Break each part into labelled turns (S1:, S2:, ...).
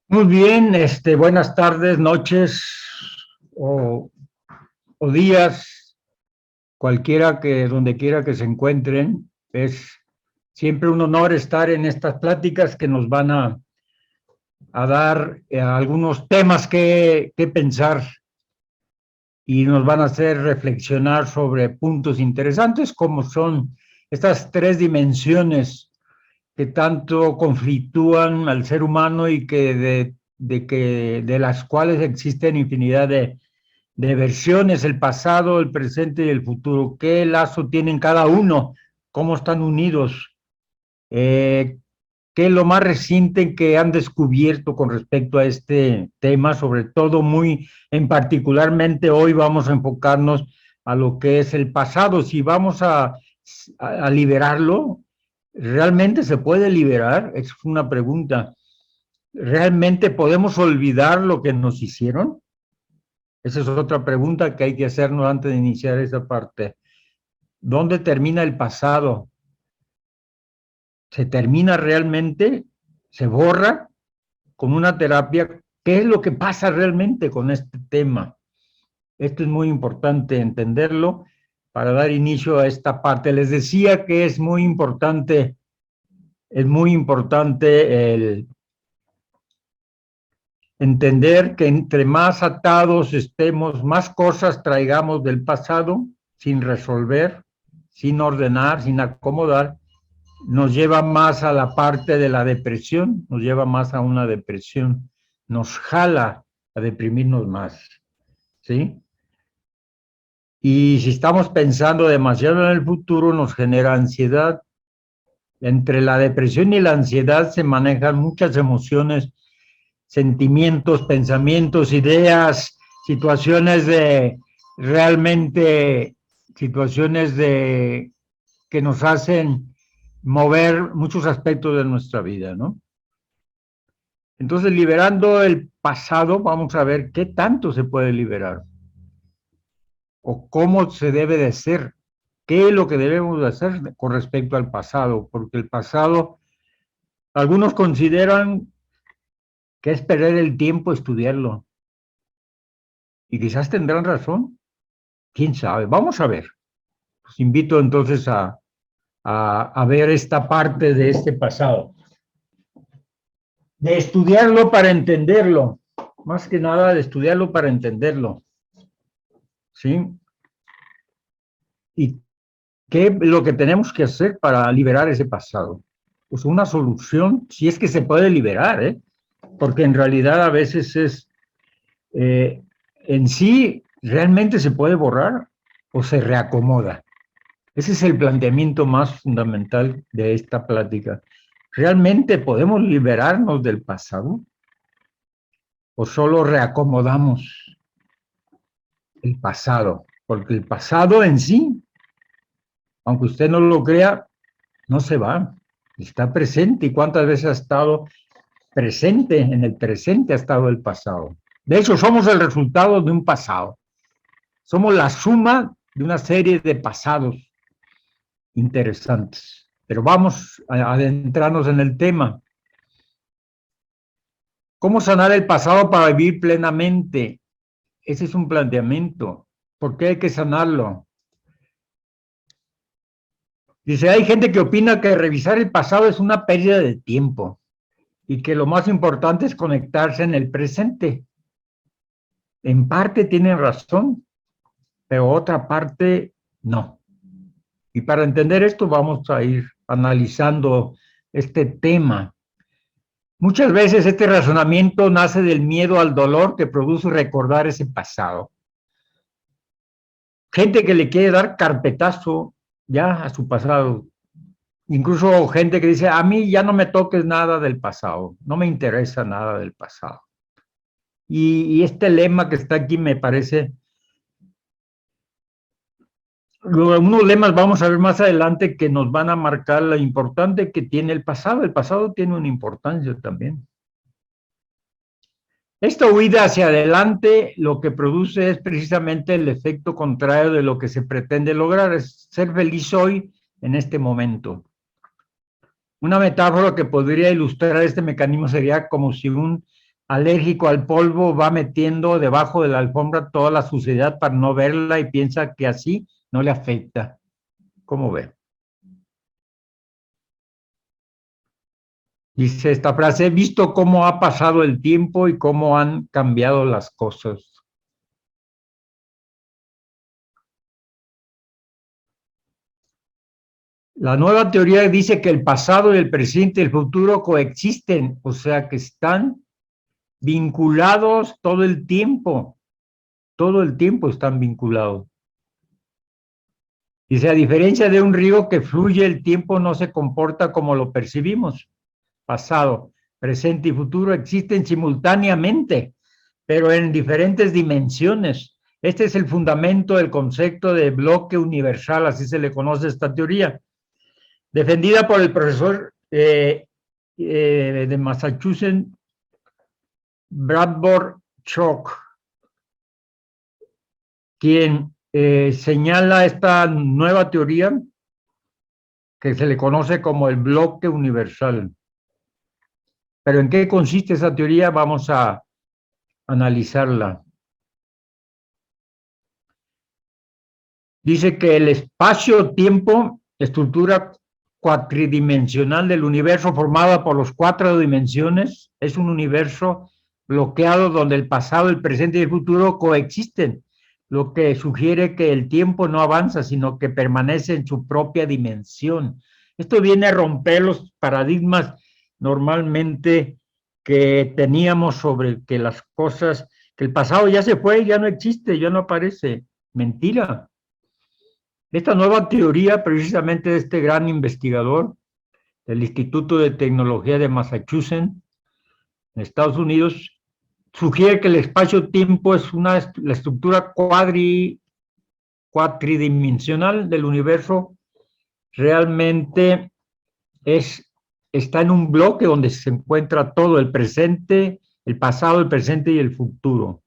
S1: Muy bien, buenas tardes, noches o, o días, donde quiera que se encuentren. Es siempre un honor estar en estas pláticas que nos van a dar algunos temas que pensar y nos van a hacer reflexionar sobre puntos interesantes como son estas tres dimensiones que tanto conflictúan al ser humano y de las cuales existen infinidad de versiones, el pasado, el presente y el futuro. ¿Qué lazo tienen cada uno? ¿Cómo están unidos? Eh, ¿Qué es lo más reciente que han descubierto con respecto a este tema? Sobre todo, muy en particularmente hoy vamos a enfocarnos a lo que es el pasado. Si vamos a liberarlo, ¿realmente se puede liberar? Es una pregunta. ¿Realmente podemos olvidar lo que nos hicieron? Esa es otra pregunta que hay que hacernos antes de iniciar esa parte. ¿Dónde termina el pasado? ¿Se termina realmente? ¿Se borra con una terapia? ¿Qué es lo que pasa realmente con este tema? Esto es muy importante entenderlo para dar inicio a esta parte. Les decía que es muy importante el entender que entre más atados estemos, más cosas traigamos del pasado sin resolver, sin ordenar, sin acomodar, nos lleva más a la parte de la depresión, nos lleva más a una depresión, nos jala a deprimirnos más, ¿sí? Y si estamos pensando demasiado en el futuro, nos genera ansiedad. Entre la depresión y la ansiedad se manejan muchas emociones, sentimientos, pensamientos, ideas, situaciones de realmente, situaciones de que nos hacen mover muchos aspectos de nuestra vida, ¿no? Entonces, liberando el pasado, vamos a ver qué tanto se puede liberar o cómo se debe de ser, qué es lo que debemos de hacer con respecto al pasado, porque el pasado, algunos consideran que es perder el tiempo estudiarlo, y quizás tendrán razón, quién sabe, vamos a ver. Los invito entonces a ver esta parte de este pasado, de estudiarlo para entenderlo, más que nada de estudiarlo para entenderlo, ¿sí? ¿Y qué es lo que tenemos que hacer para liberar ese pasado? Pues una solución, si es que se puede liberar, ¿eh? Porque en realidad a veces eh, en sí, realmente se puede borrar o se reacomoda. Ese es el planteamiento más fundamental de esta plática. ¿Realmente podemos liberarnos del pasado o solo reacomodamos el pasado? Porque el pasado en sí, aunque usted no lo crea, no se va, está presente. ¿Y cuántas veces ha estado presente? En el presente ha estado el pasado. De hecho, somos el resultado de un pasado. Somos la suma de una serie de pasados interesantes. Pero vamos a adentrarnos en el tema. ¿Cómo sanar el pasado para vivir plenamente? Ese es un planteamiento. ¿Por qué hay que sanarlo? Dice, hay gente que opina que revisar el pasado es una pérdida de tiempo y que lo más importante es conectarse en el presente. En parte tienen razón, pero otra parte no. Y para entender esto vamos a ir analizando este tema. Muchas veces este razonamiento nace del miedo al dolor que produce recordar ese pasado. Gente que le quiere dar carpetazo ya a su pasado. Incluso gente que dice, a mí ya no me toques nada del pasado, no me interesa nada del pasado. Y este lema que está aquí me parece, unos lemas vamos a ver más adelante que nos van a marcar lo importante que tiene el pasado. El pasado tiene una importancia también. Esta huida hacia adelante lo que produce es precisamente el efecto contrario de lo que se pretende lograr, es ser feliz hoy en este momento. Una metáfora que podría ilustrar este mecanismo sería como si un alérgico al polvo va metiendo debajo de la alfombra toda la suciedad para no verla y piensa que así no le afecta. ¿Cómo ve? Dice esta frase, he visto cómo ha pasado el tiempo y cómo han cambiado las cosas. La nueva teoría dice que el pasado y el presente y el futuro coexisten, o sea que están vinculados todo el tiempo están vinculados. Dice, a diferencia de un río que fluye, el tiempo no se comporta como lo percibimos. Pasado, presente y futuro existen simultáneamente, pero en diferentes dimensiones. Este es el fundamento del concepto de bloque universal, así se le conoce esta teoría, defendida por el profesor de Massachusetts, Bradford Chalk, quien señala esta nueva teoría que se le conoce como el bloque universal. Pero ¿en qué consiste esa teoría? Vamos a analizarla. Dice que el espacio-tiempo, estructura cuatridimensional del universo formada por las 4 dimensiones, es un universo bloqueado donde el pasado, el presente y el futuro coexisten, lo que sugiere que el tiempo no avanza, sino que permanece en su propia dimensión. Esto viene a romper los paradigmas normalmente que teníamos sobre que las cosas, que el pasado ya se fue, ya no existe, ya no aparece. Mentira. Esta nueva teoría, precisamente de este gran investigador del Instituto de Tecnología de Massachusetts, en Estados Unidos, sugiere que el espacio-tiempo es la estructura cuatridimensional del universo, realmente está en un bloque donde se encuentra todo, el presente, el pasado, el presente y el futuro.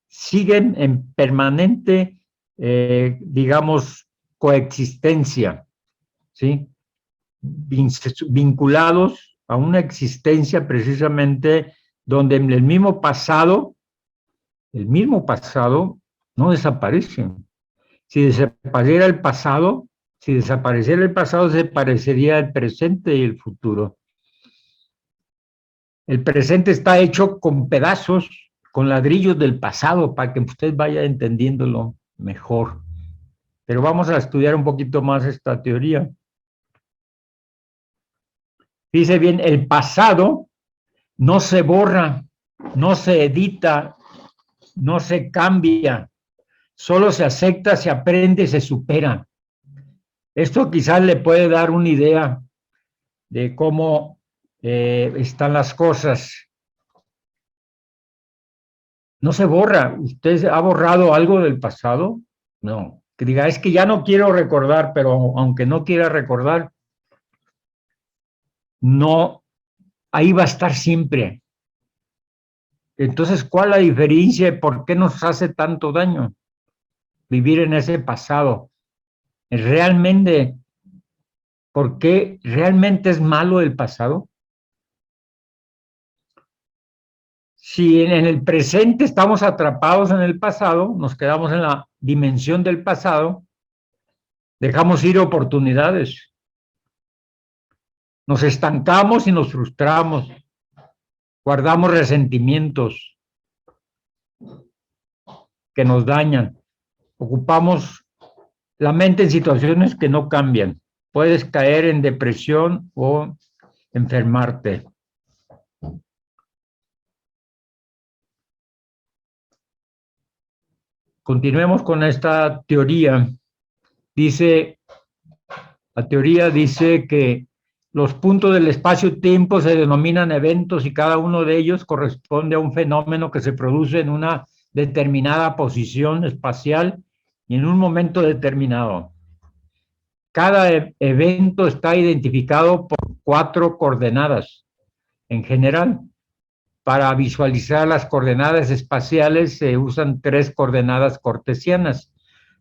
S1: Siguen en permanente digamos, coexistencia, ¿sí? Vinculados a una existencia precisamente donde el mismo pasado no desaparece. Si desapareciera el pasado, desaparecería el presente y el futuro. El presente está hecho con pedazos, con ladrillos del pasado, para que usted vaya entendiéndolo mejor. Pero vamos a estudiar un poquito más esta teoría. Dice bien, el pasado no se borra, no se edita, no se cambia, solo se acepta, se aprende, se supera. Esto quizás le puede dar una idea de cómo están las cosas. No se borra. ¿Usted ha borrado algo del pasado? No. Que diga, es que ya no quiero recordar, pero aunque no quiera recordar, no, ahí va a estar siempre. Entonces, ¿cuál es la diferencia? ¿Por qué nos hace tanto daño vivir en ese pasado? ¿Realmente, por qué realmente es malo el pasado? Si en el presente estamos atrapados en el pasado, nos quedamos en la dimensión del pasado, dejamos ir oportunidades, nos estancamos y nos frustramos, guardamos resentimientos que nos dañan, ocupamos la mente en situaciones que no cambian. Puedes caer en depresión o enfermarte. Continuemos con esta teoría. La teoría dice que los puntos del espacio-tiempo se denominan eventos y cada uno de ellos corresponde a un fenómeno que se produce en una determinada posición espacial y en un momento determinado. Cada evento está identificado por 4 coordenadas. En general, para visualizar las coordenadas espaciales se usan 3 coordenadas cartesianas,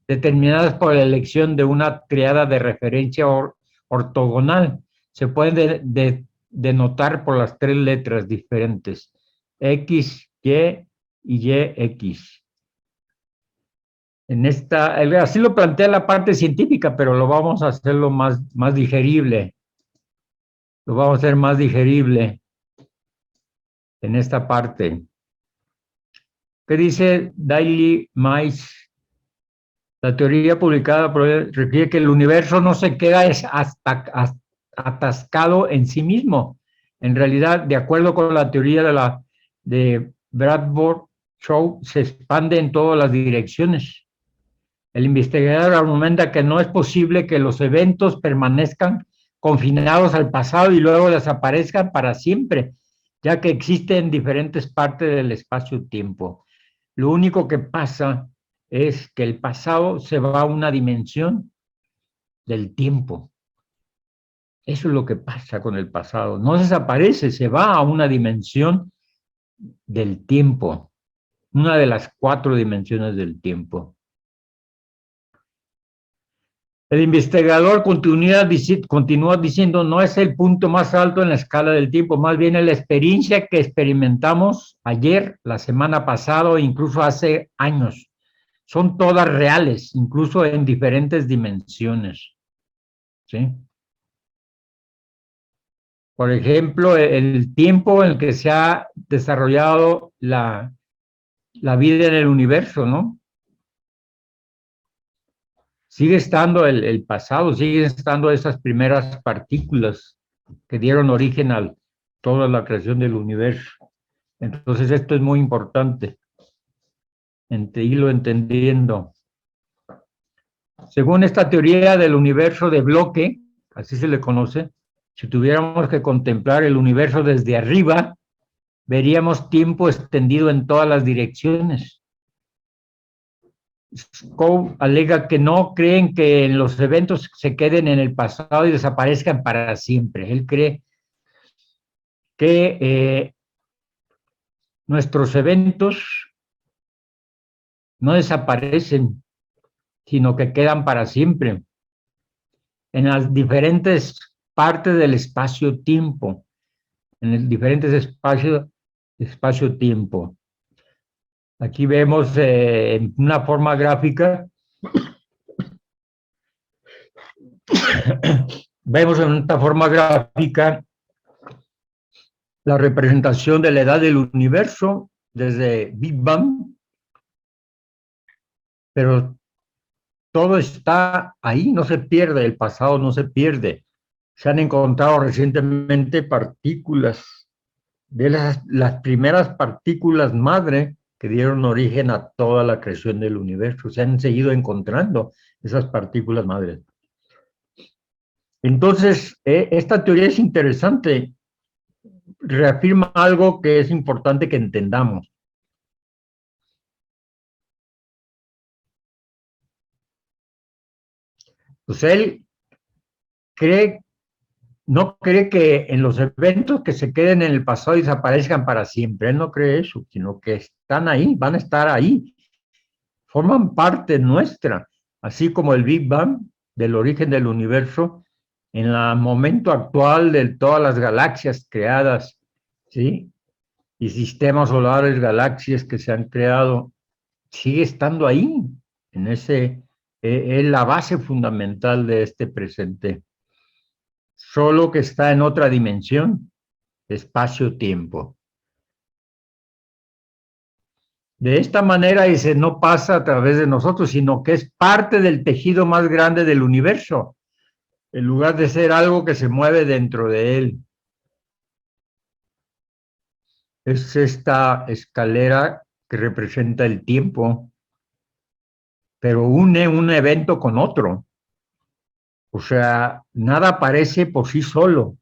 S1: determinadas por la elección de una triada de referencia ortogonal. Se pueden denotar por las tres letras diferentes, X, Y y YX. Así lo plantea la parte científica, pero lo vamos a hacerlo más digerible. Lo vamos a hacer más digerible en esta parte. ¿Qué dice Daily Mice? La teoría publicada por él requiere que el universo no se queda atascado en sí mismo. En realidad, de acuerdo con la teoría de Bradford Shaw, se expande en todas las direcciones. El investigador argumenta que no es posible que los eventos permanezcan confinados al pasado y luego desaparezcan para siempre, ya que existen en diferentes partes del espacio-tiempo. Lo único que pasa es que el pasado se va a una dimensión del tiempo. Eso es lo que pasa con el pasado. No desaparece, se va a una dimensión del tiempo, una de las 4 dimensiones del tiempo. El investigador continúa diciendo, no es el punto más alto en la escala del tiempo, más bien es la experiencia que experimentamos ayer, la semana pasada o incluso hace años. Son todas reales, incluso en diferentes dimensiones. ¿Sí? Por ejemplo, el tiempo en el que se ha desarrollado la vida en el universo, ¿no? Sigue estando el pasado, siguen estando esas primeras partículas que dieron origen a toda la creación del universo. Entonces esto es muy importante, irlo entendiendo. Según esta teoría del universo de bloque, así se le conoce, si tuviéramos que contemplar el universo desde arriba, veríamos tiempo extendido en todas las direcciones. Coe alega que no creen que los eventos se queden en el pasado y desaparezcan para siempre. Él cree que nuestros eventos no desaparecen, sino que quedan para siempre en las diferentes partes del espacio-tiempo, en el diferentes espacio-tiempo. Aquí vemos en una forma gráfica, vemos en esta forma gráfica la representación de la edad del universo desde Big Bang, pero todo está ahí, no se pierde, el pasado no se pierde. Se han encontrado recientemente partículas de las primeras partículas madre que dieron origen a toda la creación del universo. Se han seguido encontrando esas partículas madres. Entonces, esta teoría es interesante, reafirma algo que es importante que entendamos. Pues él no cree que en los eventos que se queden en el pasado desaparezcan para siempre. Él no cree eso, sino que están ahí, van a estar ahí. Forman parte nuestra, así como el Big Bang, del origen del universo, en el momento actual de todas las galaxias creadas, ¿sí? Y sistemas solares, galaxias que se han creado, sigue estando ahí, es la base fundamental de este presente, solo que está en otra dimensión, espacio-tiempo. De esta manera, dice, no pasa a través de nosotros, sino que es parte del tejido más grande del universo, en lugar de ser algo que se mueve dentro de él. Es esta escalera que representa el tiempo, pero une un evento con otro. O sea, nada aparece por sí solo.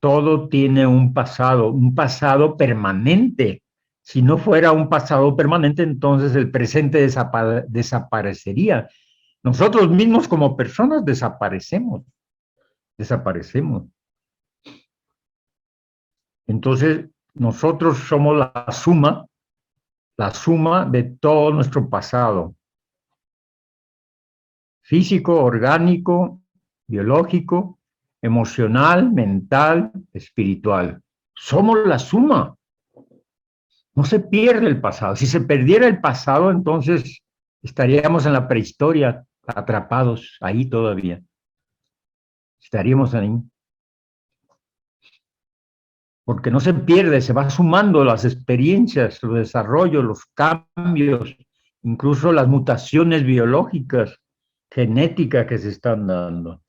S1: Todo tiene un pasado permanente. Si no fuera un pasado permanente, entonces el presente desaparecería. Nosotros mismos como personas desaparecemos. Entonces, nosotros somos la suma de todo nuestro pasado, físico, orgánico, biológico, emocional, mental, espiritual. Somos la suma. No se pierde el pasado. Si se perdiera el pasado, entonces estaríamos en la prehistoria, atrapados ahí todavía. Estaríamos ahí. Porque no se pierde, se va sumando las experiencias, los desarrollos, los cambios, incluso las mutaciones biológicas, genéticas que se están dando.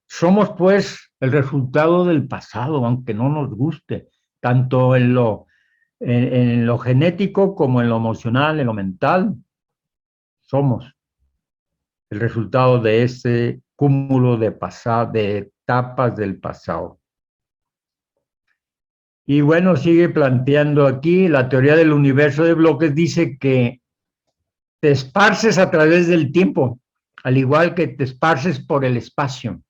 S1: Somos, pues, el resultado del pasado, aunque no nos guste, tanto en lo genético como en lo emocional, en lo mental. Somos el resultado de ese cúmulo de etapas del pasado. Y bueno, sigue planteando aquí, la teoría del universo de bloques dice que te esparces a través del tiempo, al igual que te esparces por el espacio.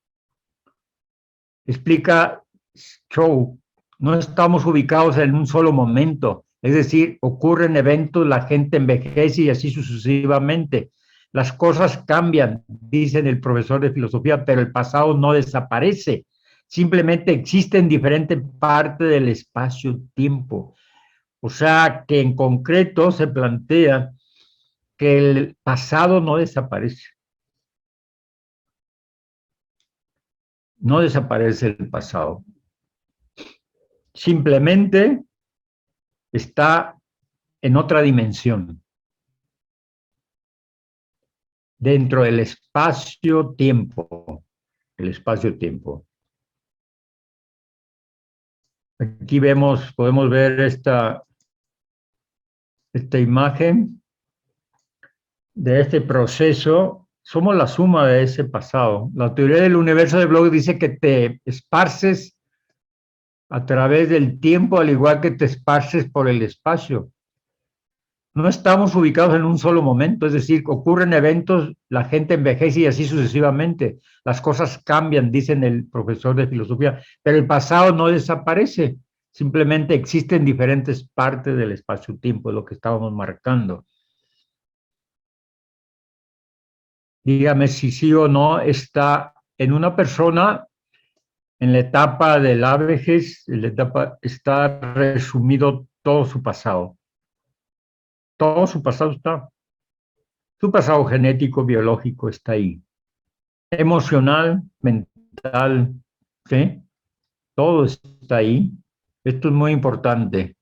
S1: Explica Chow, no estamos ubicados en un solo momento, es decir, ocurren eventos, la gente envejece y así sucesivamente. Las cosas cambian, dicen el profesor de filosofía, pero el pasado no desaparece, simplemente existe en diferentes partes del espacio-tiempo. O sea que en concreto se plantea que el pasado no desaparece. No desaparece el pasado. Simplemente está en otra dimensión, dentro del espacio-tiempo. El espacio-tiempo. Aquí podemos ver esta imagen de este proceso. Somos la suma de ese pasado. La teoría del universo de Bloch dice que te esparces a través del tiempo, al igual que te esparces por el espacio. No estamos ubicados en un solo momento, es decir, ocurren eventos, la gente envejece y así sucesivamente. Las cosas cambian, dicen el profesor de filosofía, pero el pasado no desaparece, simplemente existe en diferentes partes del espacio-tiempo, es lo que estábamos marcando. Dígame si sí o no está en una persona, en la etapa de la vejez, en la etapa está resumido todo su pasado. Todo su pasado está. Su pasado genético, biológico está ahí. Emocional, mental, ¿sí? Todo está ahí. Esto es muy importante.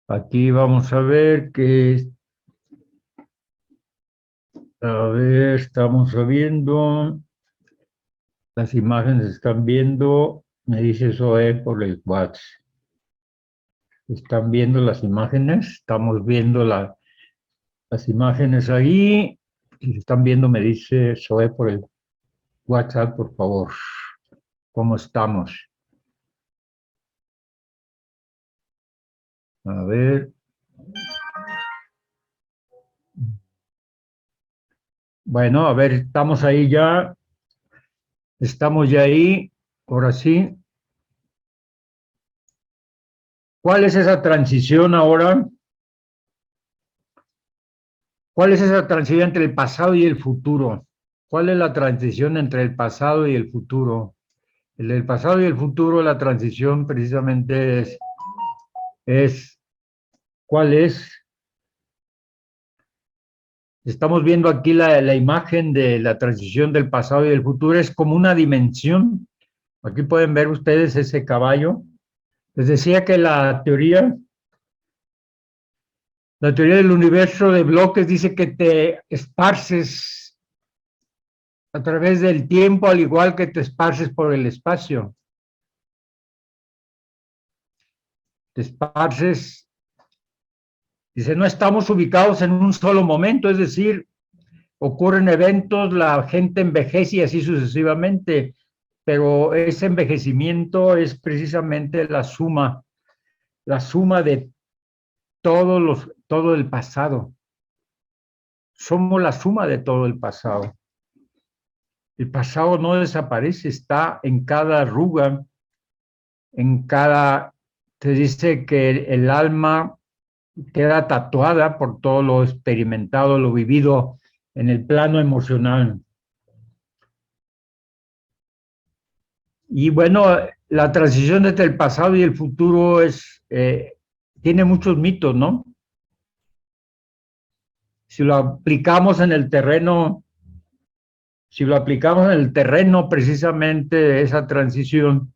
S1: Aquí vamos a ver que, estamos viendo, las imágenes se están viendo, me dice Zoe por el WhatsApp. Están viendo las imágenes, estamos viendo las imágenes ahí. Si se están viendo, me dice Zoe por el WhatsApp, por favor. ¿Cómo estamos? A ver. Bueno, a ver, estamos ahí ya. Estamos ya ahí. Ahora sí. ¿Cuál es esa transición ahora? ¿Cuál es esa transición entre el pasado y el futuro? ¿Cuál es la transición entre el pasado y el futuro? El pasado y el futuro, la transición precisamente es ¿cuál es? Estamos viendo aquí la imagen de la transición del pasado y del futuro, es como una dimensión. Aquí pueden ver ustedes ese caballo. Les decía que la teoría del universo de bloques dice que te esparces a través del tiempo, al igual que te esparces por el espacio. Te esparces, dice, no estamos ubicados en un solo momento, es decir, ocurren eventos, la gente envejece y así sucesivamente, pero ese envejecimiento es precisamente la suma de todo el pasado. Somos la suma de todo el pasado. El pasado no desaparece, está en cada arruga, se dice que el alma queda tatuada por todo lo experimentado, lo vivido en el plano emocional. Y bueno, la transición entre el pasado y el futuro tiene muchos mitos, ¿no? Si lo aplicamos en el terreno, si lo aplicamos en el terreno precisamente de esa transición,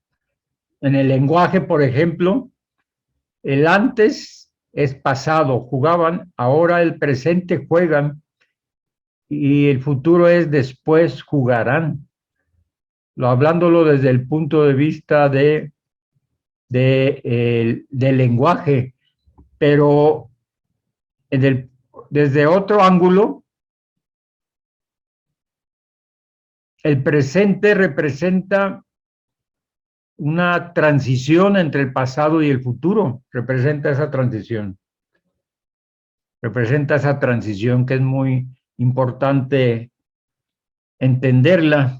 S1: en el lenguaje, por ejemplo, el antes es pasado, jugaban, ahora el presente juegan y el futuro es después jugarán. Hablándolo desde el punto de vista del lenguaje, pero desde otro ángulo, el presente representa una transición entre el pasado y el futuro, representa esa transición que es muy importante entenderla.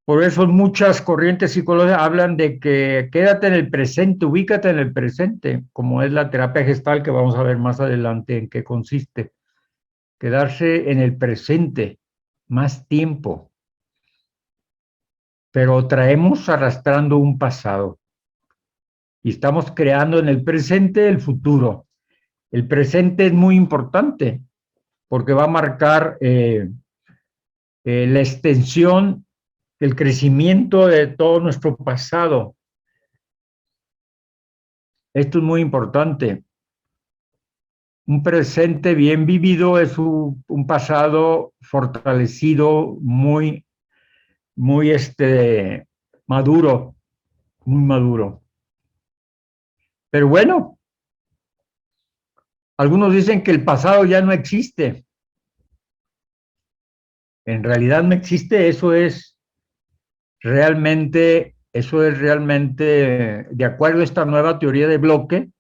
S1: Por eso muchas corrientes psicológicas hablan de que quédate en el presente, ubícate en el presente, como es la terapia gestal que vamos a ver más adelante en qué consiste. Quedarse en el presente más tiempo, pero traemos arrastrando un pasado y estamos creando en el presente el futuro. El presente es muy importante porque va a marcar la extensión, el crecimiento de todo nuestro pasado. Esto es muy importante. Un presente bien vivido es un pasado fortalecido, muy maduro, muy maduro. Pero bueno, algunos dicen que el pasado ya no existe. En realidad no existe, eso es realmente, de acuerdo a esta nueva teoría de bloque,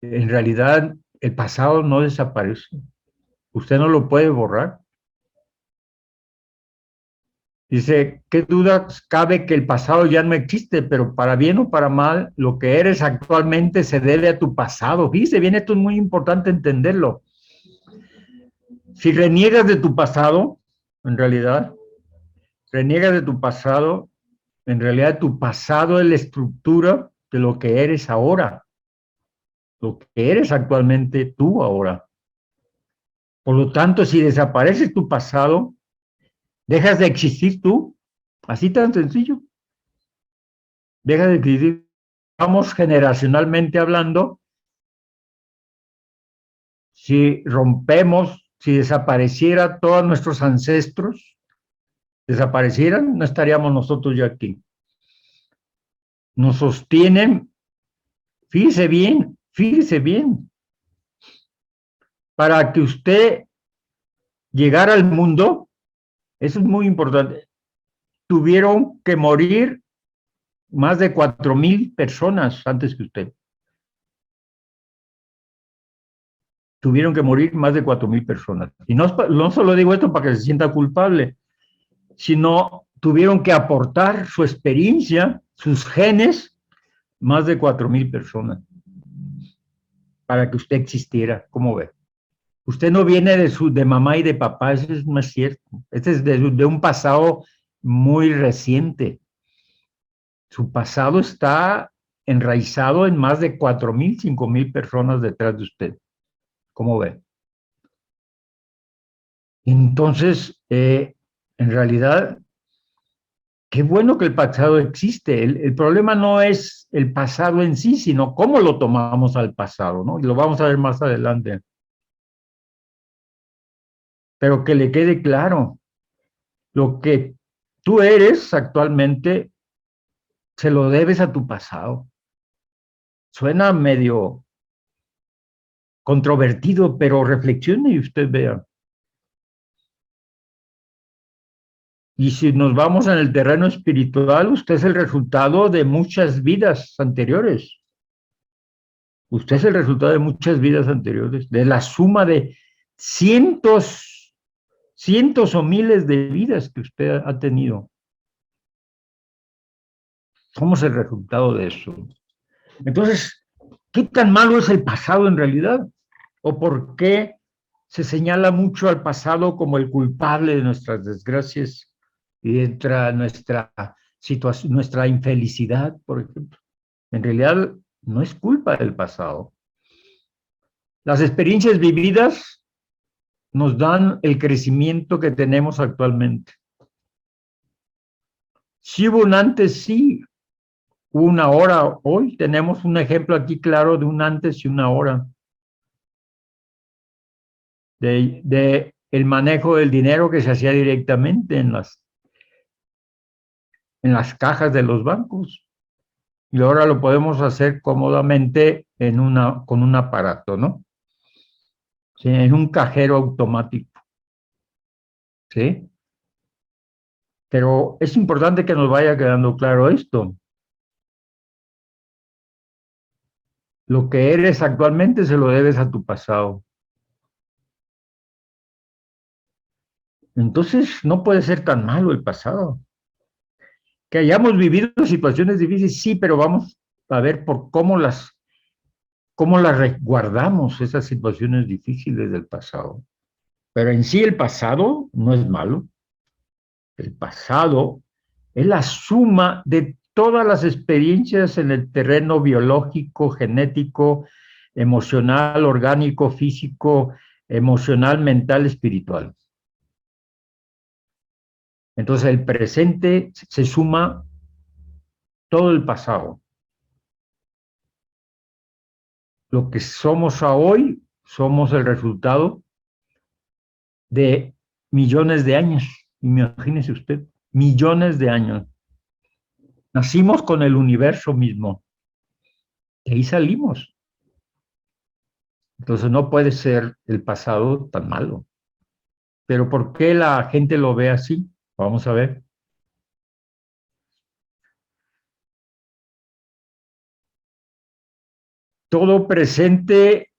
S1: en realidad el pasado no desaparece. Usted no lo puede borrar. Dice, ¿qué dudas cabe que el pasado ya no existe? Pero para bien o para mal, lo que eres actualmente se debe a tu pasado. Fíjese bien, esto es muy importante entenderlo. Si reniegas de tu pasado, en realidad, reniegas de tu pasado, en realidad tu pasado es la estructura de lo que eres ahora, lo que eres actualmente tú ahora. Por lo tanto, si desaparece tu pasado, dejas de existir tú, así tan sencillo. Deja de existir. Vamos generacionalmente hablando, si rompemos, si desapareciera todos nuestros ancestros, desaparecieran, no estaríamos nosotros ya aquí. Nos sostienen, fíjese bien, para que usted llegara al mundo, eso es muy importante, tuvieron que morir más de 4,000 personas antes que usted. Tuvieron que morir más de 4,000 personas. Y no solo digo esto para que se sienta culpable, sino tuvieron que aportar su experiencia, sus genes, más de 4,000 personas para que usted existiera. ¿Cómo ve? Usted no viene de mamá y de papá, eso no es cierto. Este es de un pasado muy reciente. Su pasado está enraizado en más de 4,000, 5,000 personas detrás de usted. ¿Cómo ve? Entonces, en realidad, qué bueno que el pasado existe. El problema no es el pasado en sí, sino cómo lo tomamos al pasado, ¿no? Y lo vamos a ver más adelante. Pero que le quede claro, lo que tú eres actualmente se lo debes a tu pasado. Suena medio controvertido, pero reflexione y usted vea. Y si nos vamos en el terreno espiritual, usted es el resultado de muchas vidas anteriores. Usted es el resultado de muchas vidas anteriores, de la suma de cientos o miles de vidas que usted ha tenido. Somos el resultado de eso. Entonces, ¿qué tan malo es el pasado en realidad? ¿O por qué se señala mucho al pasado como el culpable de nuestras desgracias y de nuestra situación, nuestra infelicidad, por ejemplo? En realidad no es culpa del pasado. Las experiencias vividas nos dan el crecimiento que tenemos actualmente. Si hubo un antes, sí, hubo una hora. Hoy tenemos un ejemplo aquí claro de un antes y una hora. De el manejo del dinero que se hacía directamente en las cajas de los bancos. Y ahora lo podemos hacer cómodamente con un aparato, ¿no? Sí, en un cajero automático, ¿sí? Pero es importante que nos vaya quedando claro esto. Lo que eres actualmente se lo debes a tu pasado. Entonces, no puede ser tan malo el pasado. Que hayamos vivido situaciones difíciles, sí, pero vamos a ver por cómo las resguardamos, esas situaciones difíciles del pasado. Pero en sí el pasado no es malo. El pasado es la suma de todas las experiencias en el terreno biológico, genético, emocional, orgánico, físico, emocional, mental, espiritual. Entonces el presente se suma todo el pasado. Lo que somos a hoy somos el resultado de millones de años. Imagínese usted, millones de años. Nacimos con el universo mismo. De ahí salimos. Entonces no puede ser el pasado tan malo. Pero ¿por qué la gente lo ve así? Vamos a ver. Todo presente,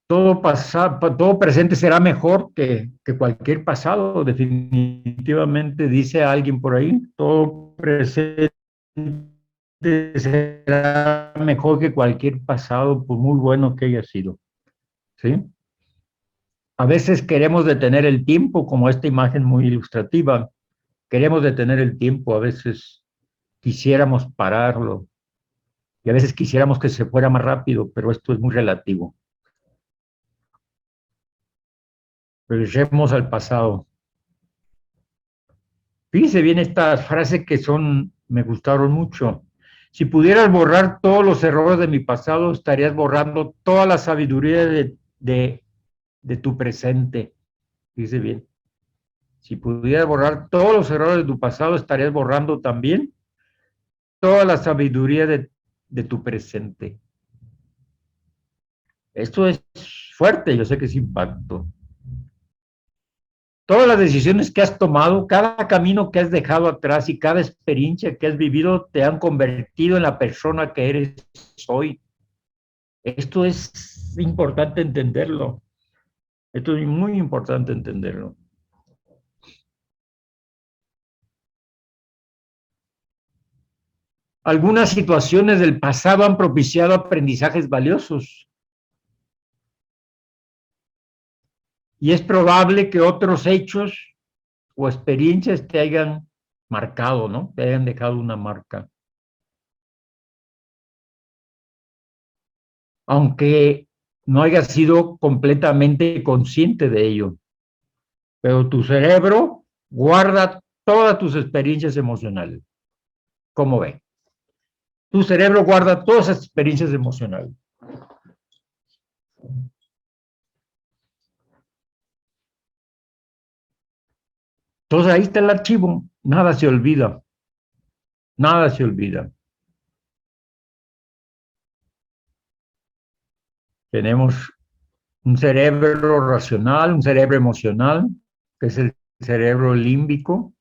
S1: todo presente será mejor que cualquier pasado, definitivamente, dice alguien por ahí. Todo presente será mejor que cualquier pasado, por muy bueno que haya sido. ¿Sí? A veces queremos detener el tiempo, como esta imagen muy ilustrativa. Queremos detener el tiempo, a veces quisiéramos pararlo y a veces quisiéramos que se fuera más rápido, pero esto es muy relativo. Regresemos al pasado. Fíjense bien estas frases que me gustaron mucho. Si pudieras borrar todos los errores de mi pasado, estarías borrando toda la sabiduría de tu presente. Fíjense bien. Si pudieras borrar todos los errores de tu pasado, estarías borrando también toda la sabiduría de tu presente. Esto es fuerte, yo sé que es impacto. Todas las decisiones que has tomado, cada camino que has dejado atrás y cada experiencia que has vivido te han convertido en la persona que eres hoy. Esto es importante entenderlo. Esto es muy importante entenderlo. Algunas situaciones del pasado han propiciado aprendizajes valiosos. Y es probable que otros hechos o experiencias te hayan marcado, ¿no? Te hayan dejado una marca. Aunque no hayas sido completamente consciente de ello. Pero tu cerebro guarda todas tus experiencias emocionales. ¿Cómo ve? Tu cerebro guarda todas esas experiencias emocionales. Entonces ahí está el archivo. Nada se olvida. Nada se olvida. Tenemos un cerebro racional, un cerebro emocional, que es el cerebro límbico,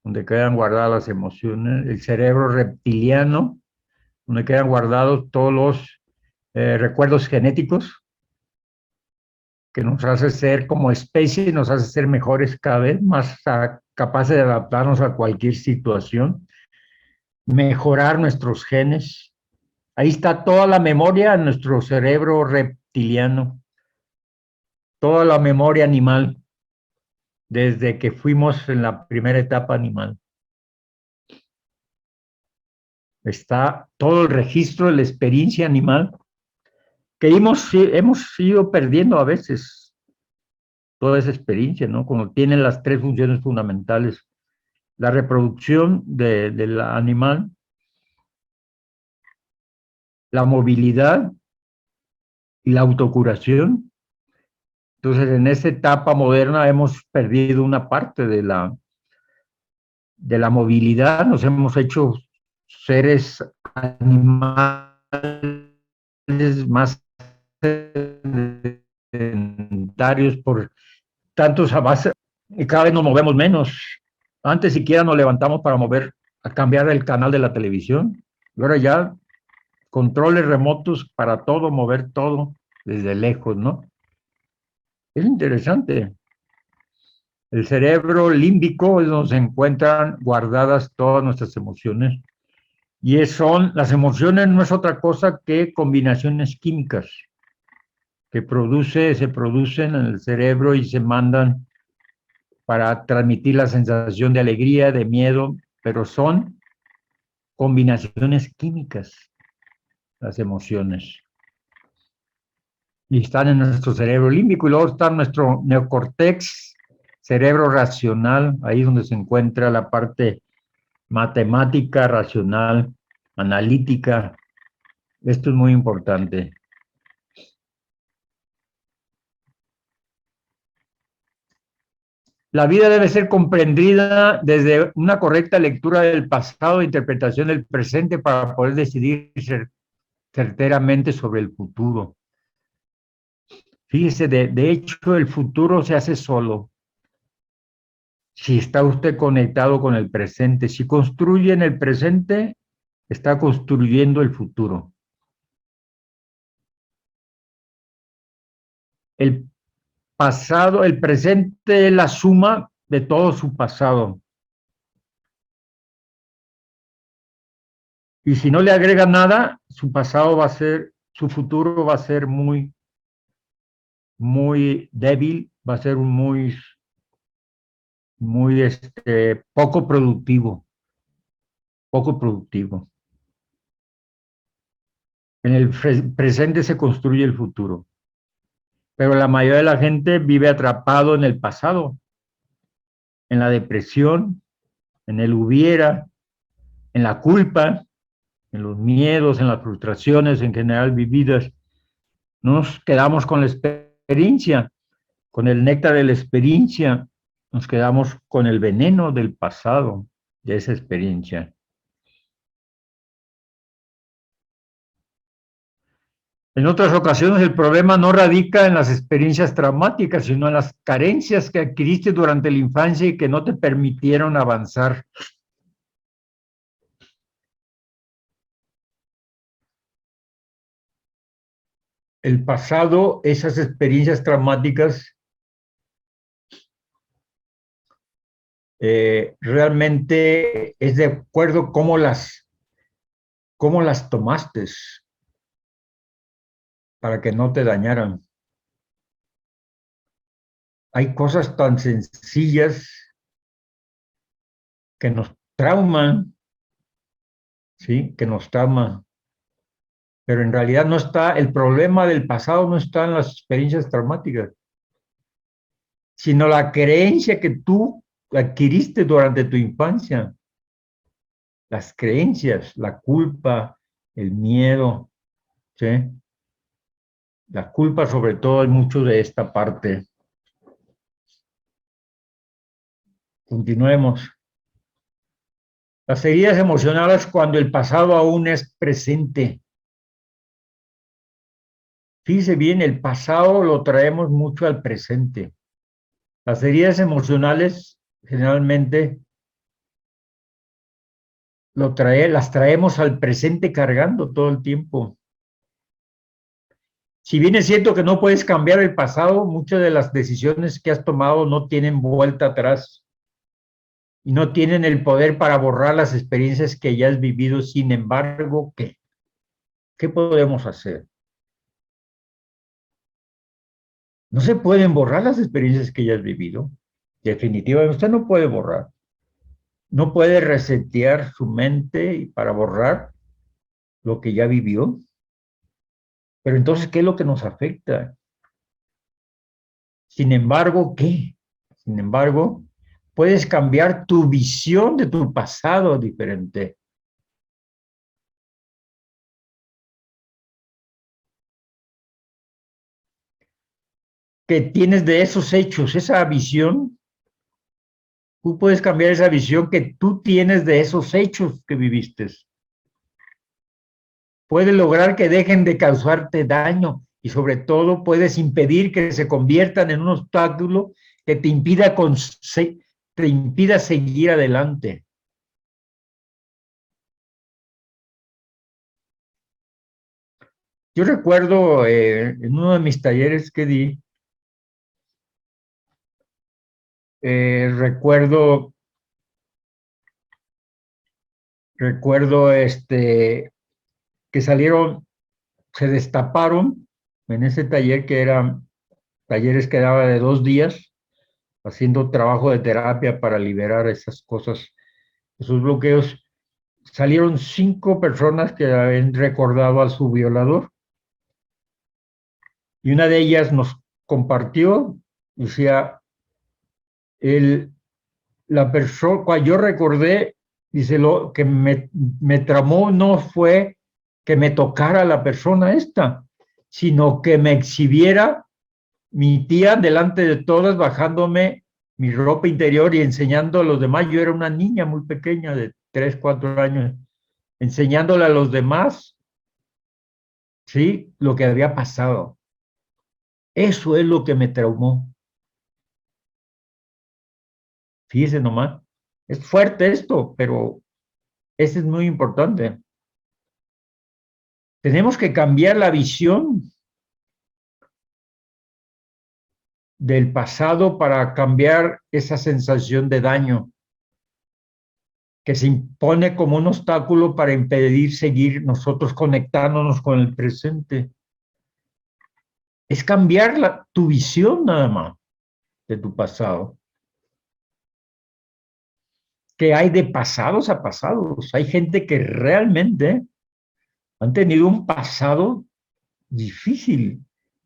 S1: donde quedan guardadas las emociones, el cerebro reptiliano, donde quedan guardados todos los recuerdos genéticos, que nos hace ser como especie, nos hace ser mejores cada vez, más capaces de adaptarnos a cualquier situación, mejorar nuestros genes, Ahí está toda la memoria en nuestro cerebro reptiliano, toda la memoria animal, desde que fuimos en la primera etapa animal. Está todo el registro de la experiencia animal que hemos ido perdiendo a veces toda esa experiencia, ¿no? Como tienen las tres funciones fundamentales: la reproducción del animal, la movilidad y la autocuración. Entonces, en esta etapa moderna hemos perdido una parte de la movilidad, nos hemos hecho seres animales más sedentarios por tantos avances y cada vez nos movemos menos. Antes siquiera nos levantamos para a cambiar el canal de la televisión. Y ahora ya controles remotos para todo, mover todo desde lejos, ¿no? Es interesante. El cerebro límbico es donde se encuentran guardadas todas nuestras emociones. Y las emociones no es otra cosa que combinaciones químicas que se producen en el cerebro y se mandan para transmitir la sensación de alegría, de miedo, pero son combinaciones químicas, las emociones. Y están en nuestro cerebro límbico y luego está nuestro neocortex, cerebro racional, ahí donde se encuentra la parte matemática, racional, analítica. Esto es muy importante. La vida debe ser comprendida desde una correcta lectura del pasado e interpretación del presente para poder decidir certeramente sobre el futuro. Fíjese, de hecho, el futuro se hace solo si está usted conectado con el presente. Si construye en el presente, está construyendo el futuro. El pasado, el presente es la suma de todo su pasado. Y si no le agrega nada, su futuro va a ser muy, muy débil, va a ser muy poco productivo, poco productivo. En el presente se construye el futuro, pero la mayoría de la gente vive atrapado en el pasado, en la depresión, en el hubiera, en la culpa, en los miedos, en las frustraciones en general vividas. No nos quedamos con la experiencia, con el néctar de la experiencia, nos quedamos con el veneno del pasado, de esa experiencia. En otras ocasiones el problema no radica en las experiencias traumáticas, sino en las carencias que adquiriste durante la infancia y que no te permitieron avanzar. El pasado, esas experiencias traumáticas, realmente es de acuerdo cómo las tomaste para que no te dañaran. Hay cosas tan sencillas que nos trauman, ¿sí? Que nos trauman. Pero en realidad no está, el problema del pasado no está en las experiencias traumáticas, sino la creencia que tú adquiriste durante tu infancia. Las creencias, la culpa, el miedo, ¿sí? La culpa sobre todo es mucho de esta parte. Continuemos. Las heridas emocionales cuando el pasado aún es presente. Fíjese bien, el pasado lo traemos mucho al presente. Las heridas emocionales generalmente las traemos al presente cargando todo el tiempo. Si bien es cierto que no puedes cambiar el pasado, muchas de las decisiones que has tomado no tienen vuelta atrás y no tienen el poder para borrar las experiencias que ya has vivido. Sin embargo, ¿qué? ¿qué podemos hacer? No se pueden borrar las experiencias que ya has vivido. Definitivamente, usted no puede borrar. No puede resetear su mente para borrar lo que ya vivió. Pero entonces, ¿qué es lo que nos afecta? Sin embargo, ¿qué? Sin embargo, puedes cambiar tu visión de tu pasado diferente. Que tienes de esos hechos, esa visión, tú puedes cambiar esa visión que tú tienes de esos hechos que viviste. Puedes lograr que dejen de causarte daño y sobre todo puedes impedir que se conviertan en un obstáculo que te impida seguir adelante. Yo recuerdo en uno de mis talleres que di, recuerdo que salieron, se destaparon en ese taller que eran talleres que daba de 2 días, haciendo trabajo de terapia para liberar esas cosas, esos bloqueos. Salieron 5 personas que habían recordado a su violador y una de ellas nos compartió, decía, el, la persona, cuando yo recordé, dice, lo que me tramó no fue que me tocara la persona esta, sino que me exhibiera mi tía delante de todas, bajándome mi ropa interior y enseñando a los demás. Yo era una niña muy pequeña de 3, 4 años, enseñándole a los demás, ¿sí? Lo que había pasado. Eso es lo que me traumó. Fíjese nomás. Es fuerte esto, pero eso es muy importante. Tenemos que cambiar la visión del pasado para cambiar esa sensación de daño que se impone como un obstáculo para impedir seguir nosotros conectándonos con el presente. Es cambiar tu visión nada más de tu pasado. Que hay de pasados a pasados. Hay gente que realmente han tenido un pasado difícil.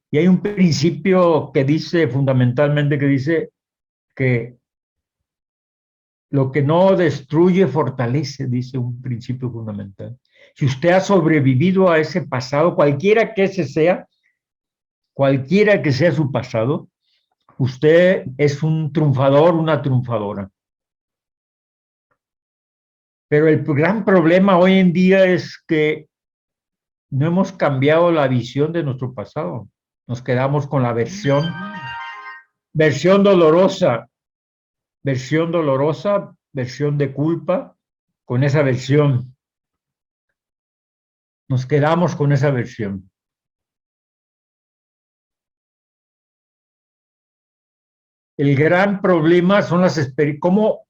S1: Y hay un principio que dice, fundamentalmente, que dice que lo que no destruye, fortalece, dice un principio fundamental. Si usted ha sobrevivido a ese pasado, cualquiera que ese sea, cualquiera que sea su pasado, usted es un triunfador, una triunfadora. Pero el gran problema hoy en día es que no hemos cambiado la visión de nuestro pasado. Nos quedamos con la versión dolorosa, versión de culpa, con esa versión. Nos quedamos con esa versión. El gran problema son cómo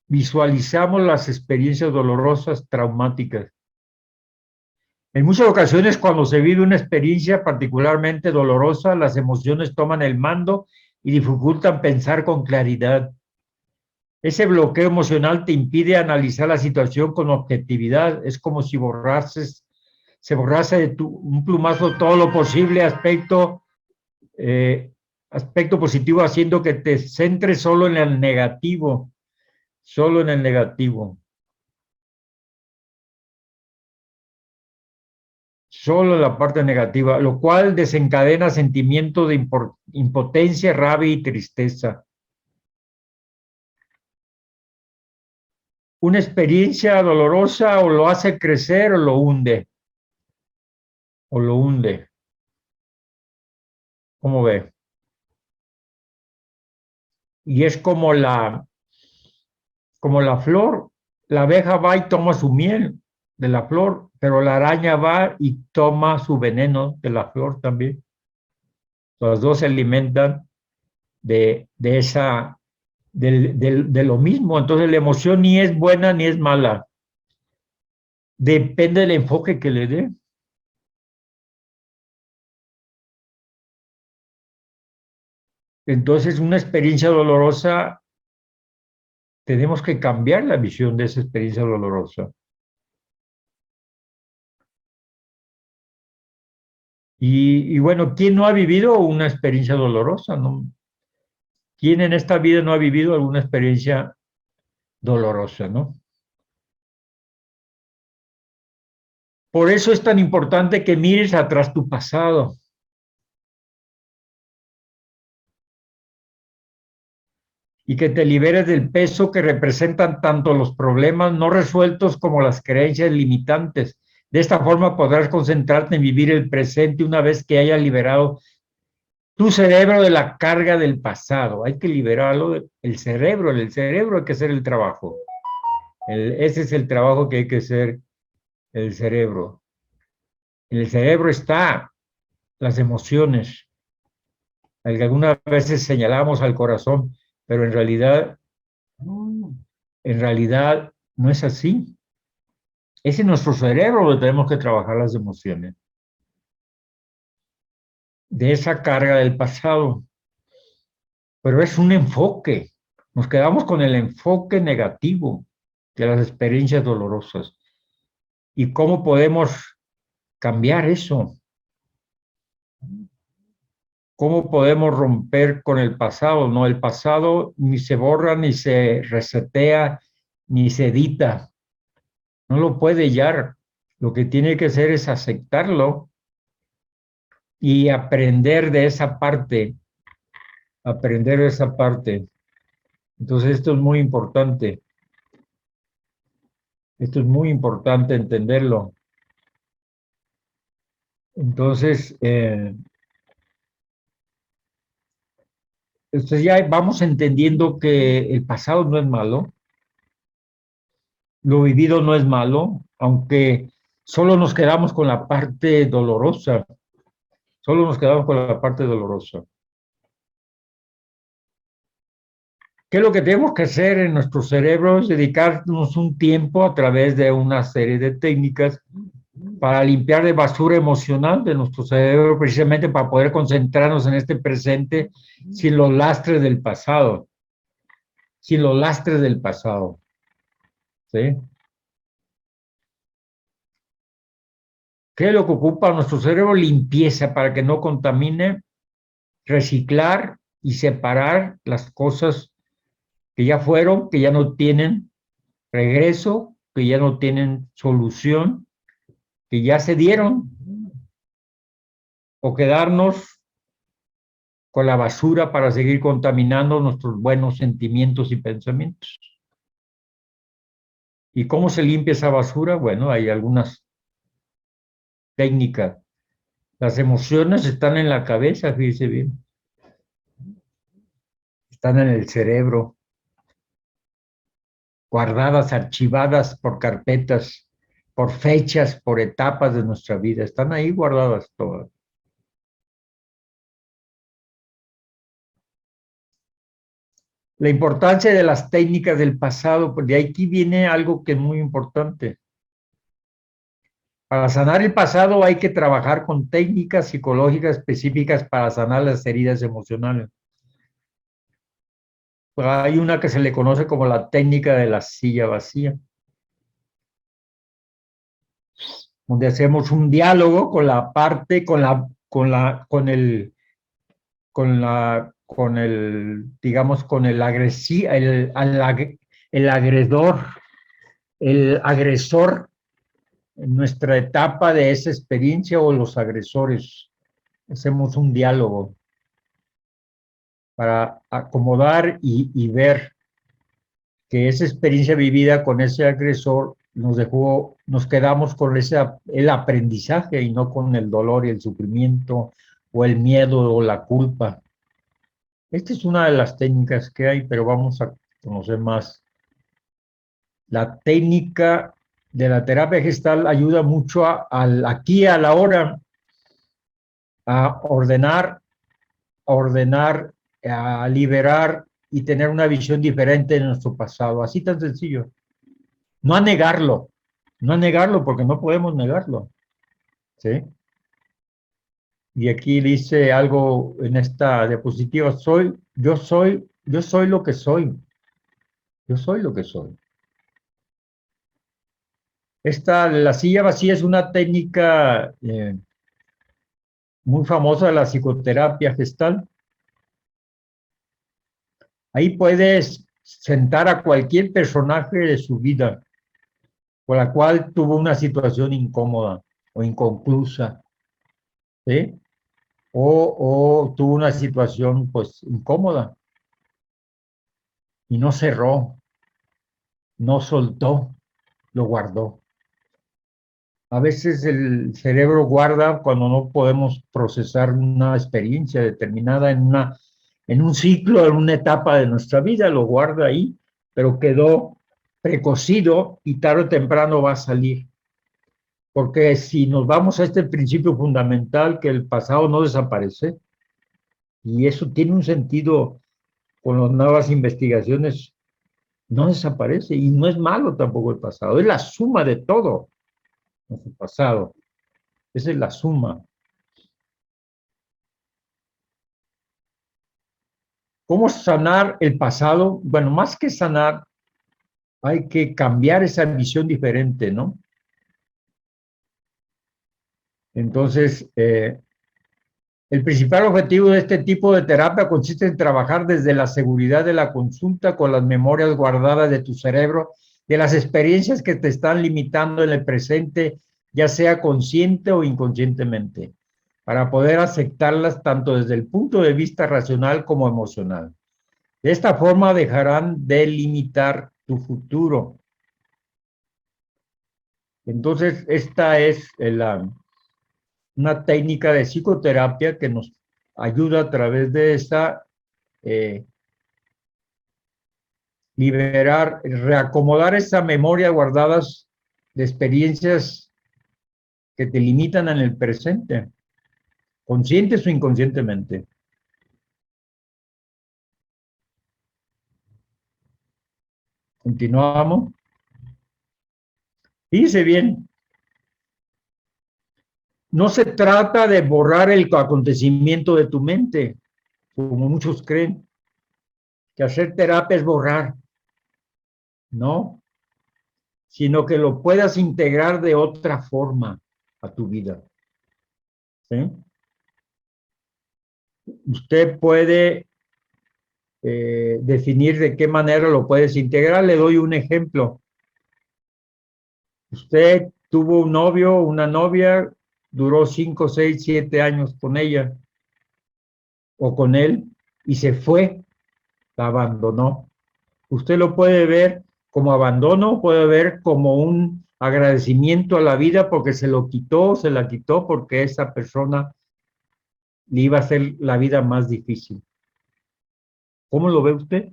S1: visualizamos las experiencias dolorosas, traumáticas. En muchas ocasiones, cuando se vive una experiencia particularmente dolorosa, las emociones toman el mando y dificultan pensar con claridad. Ese bloqueo emocional te impide analizar la situación con objetividad. Es como si se borrase de un plumazo todo lo posible aspecto positivo, haciendo que te centres solo en el negativo, solo en el negativo, solo en la parte negativa, lo cual desencadena sentimientos de impotencia, rabia y tristeza. Una experiencia dolorosa o lo hace crecer o lo hunde. O lo hunde. ¿Cómo ve? Y es como la flor. La abeja va y toma su miel de la flor, pero la araña va y toma su veneno de la flor también. Los dos se alimentan de lo mismo. Entonces la emoción ni es buena ni es mala. Depende del enfoque que le dé. Entonces, una experiencia dolorosa, tenemos que cambiar la visión de esa experiencia dolorosa. Y bueno, ¿quién no ha vivido una experiencia dolorosa? ¿No? ¿Quién en esta vida no ha vivido alguna experiencia dolorosa, no? Por eso es tan importante que mires atrás tu pasado y que te liberes del peso que representan tanto los problemas no resueltos como las creencias limitantes. De esta forma podrás concentrarte en vivir el presente una vez que hayas liberado tu cerebro de la carga del pasado. Hay que liberarlo del cerebro. El cerebro hay que hacer el trabajo. Ese es el trabajo que hay que hacer el cerebro. En el cerebro está las emociones. Algunas veces señalamos al corazón, pero en realidad no es así. Es en nuestro cerebro donde tenemos que trabajar las emociones. De esa carga del pasado. Pero es un enfoque. Nos quedamos con el enfoque negativo de las experiencias dolorosas. ¿Y cómo podemos cambiar eso? ¿Cómo podemos romper con el pasado? No, el pasado ni se borra, ni se resetea, ni se edita. No lo puede hallar. Lo que tiene que hacer es aceptarlo y aprender de esa parte. Aprender de esa parte. Entonces esto es muy importante. Esto es muy importante entenderlo. Entonces, ya vamos entendiendo que el pasado no es malo, lo vivido no es malo, aunque solo nos quedamos con la parte dolorosa, solo nos quedamos con la parte dolorosa. ¿Qué es lo que tenemos que hacer en nuestro cerebro? Es dedicarnos un tiempo a través de una serie de técnicas para limpiar de basura emocional de nuestro cerebro, precisamente para poder concentrarnos en este presente sin los lastres del pasado, sin los lastres del pasado. ¿Sí? ¿Qué es lo que ocupa nuestro cerebro? Limpieza para que no contamine, reciclar y separar las cosas que ya fueron, que ya no tienen regreso, que ya no tienen solución, que ya se dieron, o quedarnos con la basura para seguir contaminando nuestros buenos sentimientos y pensamientos. ¿Y cómo se limpia esa basura? Bueno, hay algunas técnicas. Las emociones están en la cabeza, fíjese bien, están en el cerebro, guardadas, archivadas por carpetas, por fechas, por etapas de nuestra vida. Están ahí guardadas todas. La importancia de las técnicas del pasado, pues de aquí viene algo que es muy importante. Para sanar el pasado hay que trabajar con técnicas psicológicas específicas para sanar las heridas emocionales. Hay una que se le conoce como la técnica de la silla vacía, donde hacemos un diálogo con la parte, digamos, con el agresor, el agresor en nuestra etapa de esa experiencia o los agresores. Hacemos un diálogo para acomodar y ver que esa experiencia vivida con ese agresor nos quedamos con el aprendizaje y no con el dolor y el sufrimiento o el miedo o la culpa. Esta es una de las técnicas que hay, pero vamos a conocer más. La técnica de la terapia gestal ayuda mucho aquí a la hora a ordenar, a liberar y tener una visión diferente de nuestro pasado. Así tan sencillo. No a negarlo, no a negarlo porque no podemos negarlo. ¿Sí? Y aquí dice algo en esta diapositiva, yo soy lo que soy, yo soy lo que soy. La silla vacía es una técnica muy famosa de la psicoterapia gestal. Ahí puedes sentar a cualquier personaje de su vida con la cual tuvo una situación incómoda o inconclusa, ¿sí? O tuvo una situación pues incómoda y no cerró, no soltó, lo guardó. A veces el cerebro guarda cuando no podemos procesar una experiencia determinada en un ciclo, en una etapa de nuestra vida, lo guarda ahí, pero quedó precocido y tarde o temprano va a salir. Porque si nos vamos a este principio fundamental que el pasado no desaparece, y eso tiene un sentido con las nuevas investigaciones, no desaparece y no es malo tampoco el pasado, es la suma de todo nuestro pasado, esa es la suma. ¿Cómo sanar el pasado? Bueno, más que sanar, hay que cambiar esa visión diferente, ¿no? Entonces, el principal objetivo de este tipo de terapia consiste en trabajar desde la seguridad de la consulta con las memorias guardadas de tu cerebro, de las experiencias que te están limitando en el presente, ya sea consciente o inconscientemente, para poder aceptarlas tanto desde el punto de vista racional como emocional. De esta forma dejarán de limitar tu futuro. Entonces, esta es una técnica de psicoterapia que nos ayuda a través de esta eh, liberar, reacomodar esa memoria guardadas de experiencias que te limitan en el presente, conscientes o inconscientemente. Continuamos. Dice bien, no se trata de borrar el acontecimiento de tu mente, como muchos creen, que hacer terapia es borrar, no, sino que lo puedas integrar de otra forma a tu vida. ¿Sí? Usted puede definir de qué manera lo puedes integrar. Le doy un ejemplo. Usted tuvo un novio, una novia, duró 5, 6, 7 años con ella o con él y se fue, la abandonó. Usted lo puede ver como abandono, puede ver como un agradecimiento a la vida porque se lo quitó, se la quitó porque esa persona le iba a hacer la vida más difícil. ¿Cómo lo ve usted?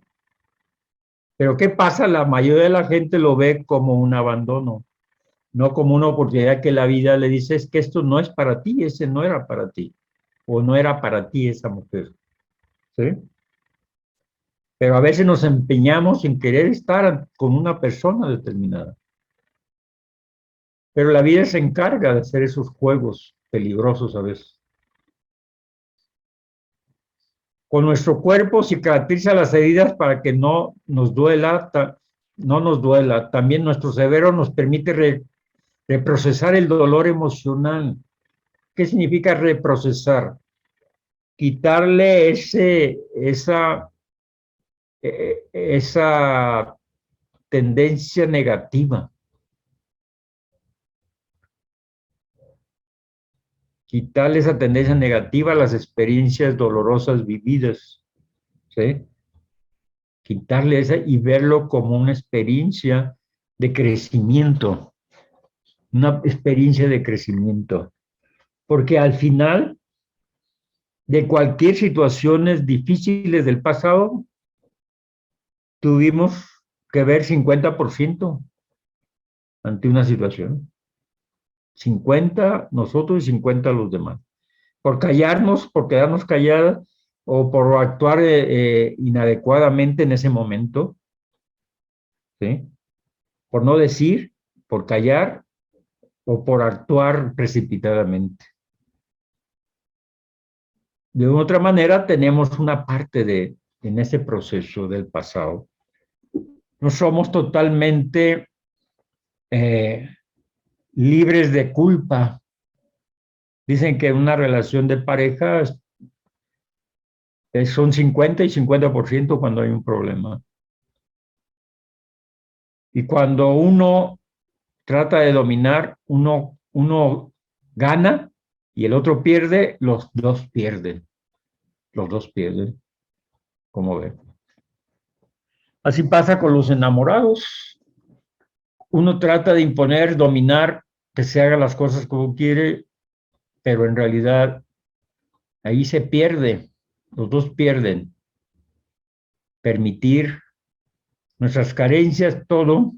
S1: Pero ¿qué pasa? La mayoría de la gente lo ve como un abandono, no como una oportunidad que la vida le dice es que esto no es para ti, ese no era para ti, o no era para ti esa mujer, ¿sí? Pero a veces nos empeñamos en querer estar con una persona determinada. Pero la vida se encarga de hacer esos juegos peligrosos a veces. Con nuestro cuerpo cicatriza las heridas para que no nos duela. También nuestro cerebro nos permite reprocesar el dolor emocional. ¿Qué significa reprocesar? Quitarle esa tendencia negativa, quitarle esa tendencia negativa a las experiencias dolorosas vividas, ¿sí? Quitarle esa y verlo como una experiencia de crecimiento, una experiencia de crecimiento. Porque al final de cualquier situaciones difíciles del pasado, tuvimos que ver 50% ante una situación. 50 nosotros y 50 los demás. Por callarnos, por quedarnos calladas o por actuar inadecuadamente en ese momento, ¿sí? Por no decir, por callar o por actuar precipitadamente. de otra manera tenemos una parte en ese proceso del pasado. No somos totalmente libres de culpa. Dicen que una relación de pareja son 50 y 50% cuando hay un problema. Y cuando uno trata de dominar, uno gana y el otro pierde, los dos pierden. Los dos pierden, como ven. Así pasa con los enamorados. Uno trata de imponer, dominar, que se hagan las cosas como quiere, pero en realidad ahí se pierde, los dos pierden. Permitir nuestras carencias, todo.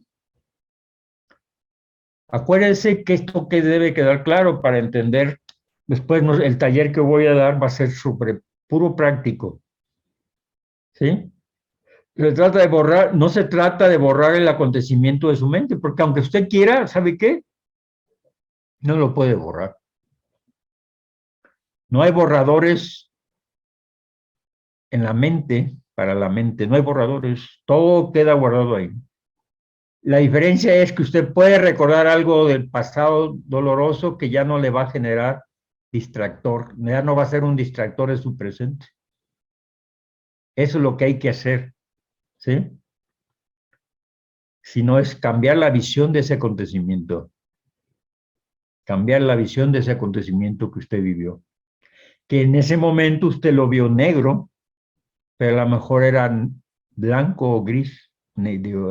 S1: Acuérdense que esto que debe quedar claro para entender, después el taller que voy a dar va a ser sobre puro práctico, ¿sí? Se trata de borrar, no se trata de borrar el acontecimiento de su mente, porque aunque usted quiera, ¿sabe qué? No lo puede borrar. No hay borradores en la mente, para la mente, no hay borradores, todo queda guardado ahí. La diferencia es que usted puede recordar algo del pasado doloroso que ya no le va a generar distractor, ya no va a ser un distractor de su presente. Eso es lo que hay que hacer, ¿sí? Si no es cambiar la visión de ese acontecimiento, cambiar la visión de ese acontecimiento que usted vivió. Que en ese momento usted lo vio negro, pero a lo mejor era blanco o gris,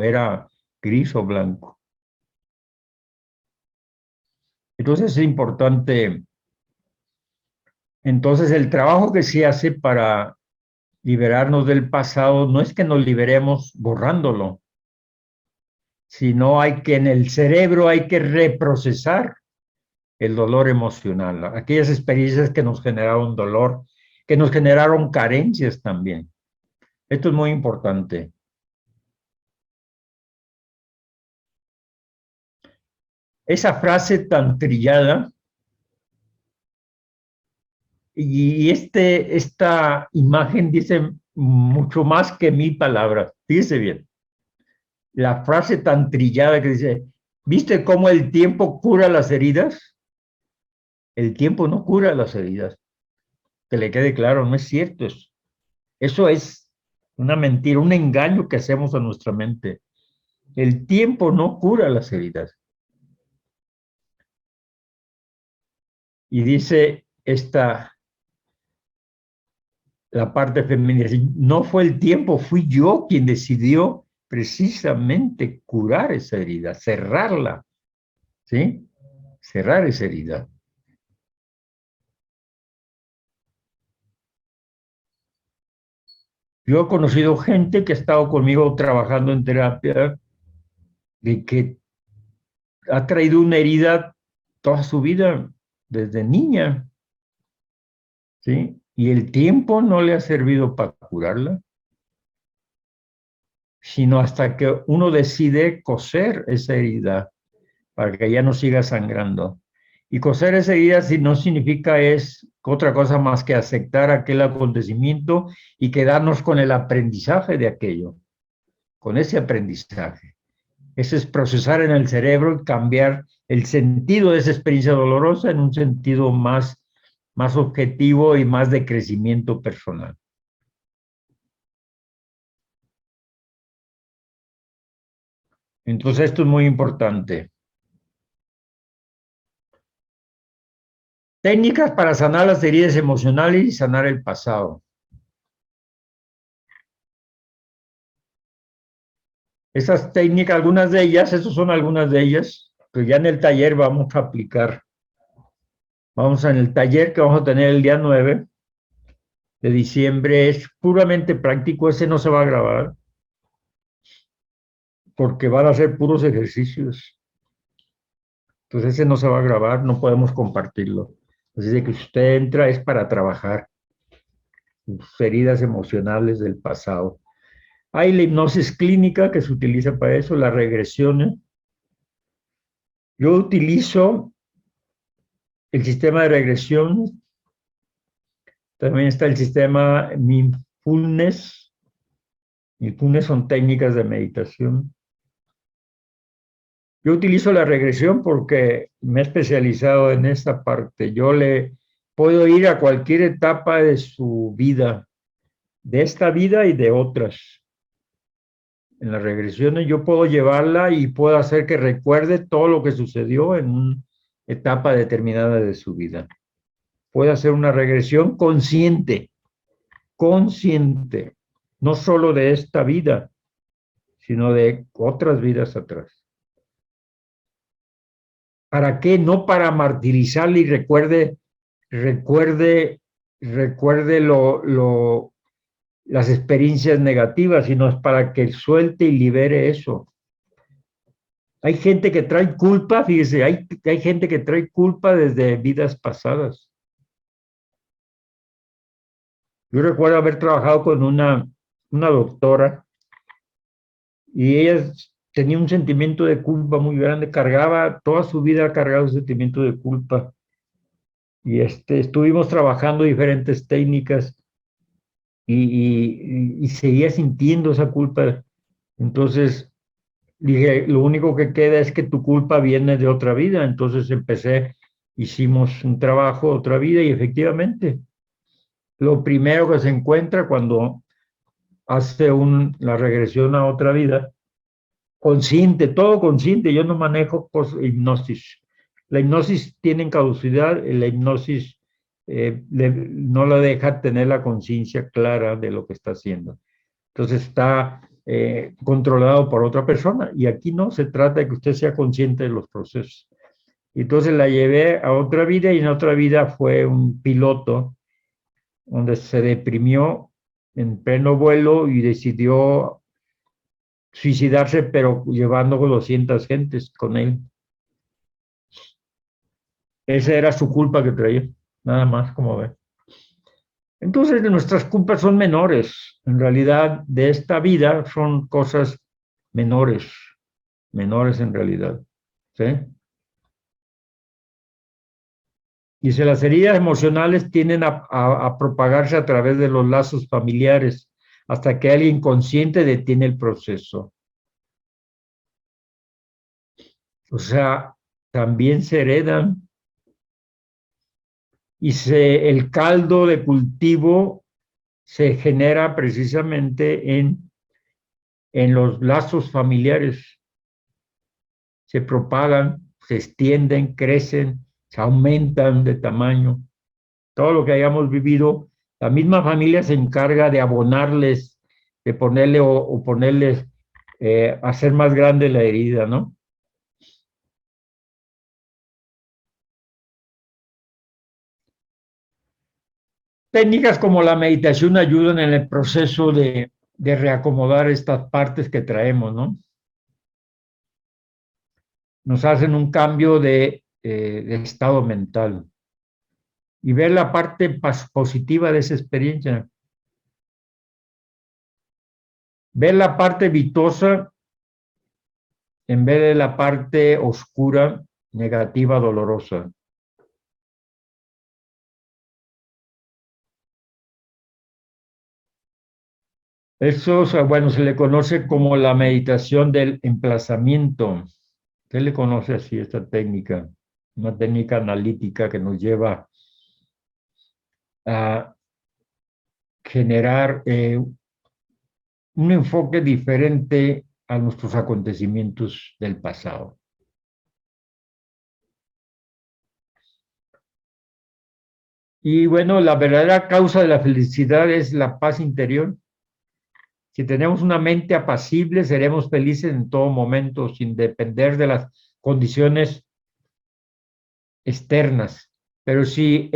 S1: era gris o blanco. Entonces es importante, entonces el trabajo que se hace para liberarnos del pasado no es que nos liberemos borrándolo, sino hay que en el cerebro hay que reprocesar el dolor emocional, aquellas experiencias que nos generaron dolor, que nos generaron carencias también. Esto es muy importante. Esa frase tan trillada y esta imagen dice mucho más que 1000 palabras. Fíjese bien. La frase tan trillada que dice, ¿viste cómo el tiempo cura las heridas? El tiempo no cura las heridas. Que le quede claro, no es cierto eso. Eso es una mentira, un engaño que hacemos a nuestra mente. El tiempo no cura las heridas. Y dice la parte femenina, no fue el tiempo, fui yo quien decidió precisamente curar esa herida, cerrarla, ¿sí? Cerrar esa herida. Yo he conocido gente que ha estado conmigo trabajando en terapia de que ha traído una herida toda su vida, desde niña, ¿sí? Y el tiempo no le ha servido para curarla, sino hasta que uno decide coser esa herida para que ya no siga sangrando. Y coser esa herida no significa es otra cosa más que aceptar aquel acontecimiento y quedarnos con el aprendizaje de aquello, con ese aprendizaje. Eso es procesar en el cerebro y cambiar el sentido de esa experiencia dolorosa en un sentido más objetivo y más de crecimiento personal. Entonces, esto es muy importante. Técnicas para sanar las heridas emocionales y sanar el pasado. Esas técnicas, algunas de ellas, esas son algunas de ellas, que ya en el taller vamos a aplicar. Vamos en el taller que vamos a tener el día 9 de diciembre, es puramente práctico, ese no se va a grabar, porque van a ser puros ejercicios. Entonces ese no se va a grabar, no podemos compartirlo. Así de que si usted entra es para trabajar sus heridas emocionales del pasado. Hay la hipnosis clínica que se utiliza para eso, las regresiones. Yo utilizo el sistema de regresión También está el sistema Mindfulness. Mindfulness son técnicas de meditación. Yo utilizo la regresión porque me he especializado en esta parte. Yo le puedo ir a cualquier etapa de su vida, de esta vida y de otras. En las regresiones yo puedo llevarla y puedo hacer que recuerde todo lo que sucedió en una etapa determinada de su vida. Puede hacer una regresión consciente, consciente, no solo de esta vida, sino de otras vidas atrás. ¿Para qué? No para martirizarle y recuerde las experiencias negativas, sino es para que suelte y libere eso. Hay gente que trae culpa, fíjese, hay gente que trae culpa desde vidas pasadas. Yo recuerdo haber trabajado con una doctora y ella tenía un sentimiento de culpa muy grande, cargaba, toda su vida ha cargado un sentimiento de culpa. Y estuvimos trabajando diferentes técnicas y seguía sintiendo esa culpa. Entonces dije, lo único que queda es que tu culpa viene de otra vida. Entonces hicimos un trabajo, otra vida, y efectivamente, lo primero que se encuentra cuando hace la regresión a otra vida, consciente, todo consciente, yo no manejo hipnosis. La hipnosis tiene caducidad, la hipnosis no la deja tener la conciencia clara de lo que está haciendo. Entonces está controlado por otra persona y aquí no se trata de que usted sea consciente de los procesos. Entonces la llevé a otra vida y en otra vida fue un piloto donde se deprimió en pleno vuelo y decidió suicidarse, pero llevando 200 gentes con él. Esa era su culpa que traía, nada más, como ve. Entonces, nuestras culpas son menores. En realidad, de esta vida son cosas menores, menores en realidad. ¿Sí? Y si las heridas emocionales tienden a propagarse a través de los lazos familiares hasta que alguien consciente detiene el proceso. O sea, también se heredan y el caldo de cultivo se genera precisamente en los lazos familiares. Se propagan, se extienden, crecen, se aumentan de tamaño. Todo lo que hayamos vivido, la misma familia se encarga de abonarles, de ponerle o ponerles, hacer más grande la herida, ¿no? Técnicas como la meditación ayudan en el proceso de reacomodar estas partes que traemos, ¿no? Nos hacen un cambio de estado mental y ver la parte positiva de esa experiencia. Ver la parte vitosa en vez de la parte oscura, negativa, dolorosa. Eso, bueno, se le conoce como la meditación del emplazamiento. ¿Qué le conoce así esta técnica? Una técnica analítica que nos lleva a generar un enfoque diferente a nuestros acontecimientos del pasado. Y bueno, la verdadera causa de la felicidad es la paz interior. Si tenemos una mente apacible, seremos felices en todo momento, sin depender de las condiciones externas. Pero si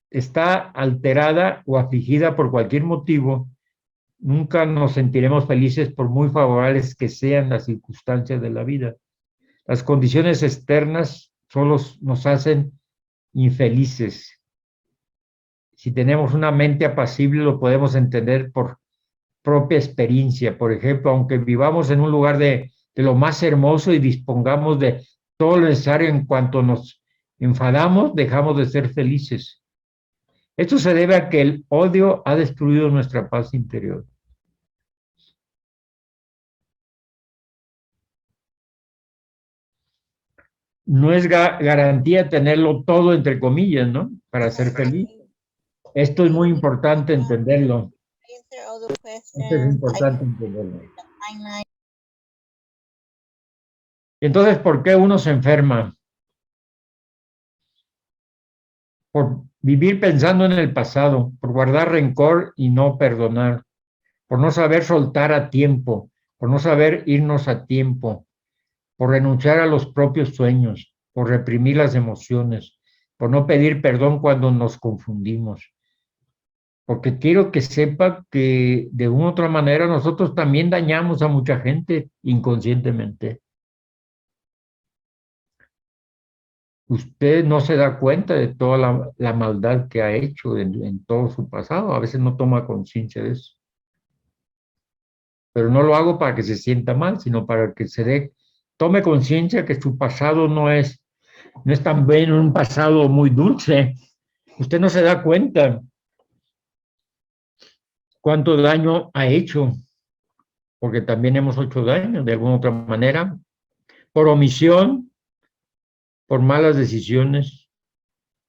S1: está alterada o afligida por cualquier motivo, nunca nos sentiremos felices por muy favorables que sean las circunstancias de la vida. Las condiciones externas solo nos hacen infelices. Si tenemos una mente apacible, lo podemos entender por propia experiencia. Por ejemplo, aunque vivamos en un lugar de lo más hermoso y dispongamos de todo lo necesario, en cuanto nos enfadamos, dejamos de ser felices. Esto se debe a que el odio ha destruido nuestra paz interior. No es garantía tenerlo todo, entre comillas, ¿no? Para ser feliz. Esto es muy importante entenderlo. Esto es importante entenderlo. Entonces, ¿por qué uno se enferma? Por vivir pensando en el pasado, por guardar rencor y no perdonar, por no saber soltar a tiempo, por no saber irnos a tiempo, por renunciar a los propios sueños, por reprimir las emociones, por no pedir perdón cuando nos confundimos. Porque quiero que sepa que de una u otra manera nosotros también dañamos a mucha gente inconscientemente. Usted no se da cuenta de toda la maldad que ha hecho en todo su pasado. A veces no toma conciencia de eso. Pero no lo hago para que se sienta mal, sino para que tome conciencia que su pasado no es también un pasado muy dulce. Usted no se da cuenta cuánto daño ha hecho, porque también hemos hecho daño de alguna otra manera, por omisión, por malas decisiones,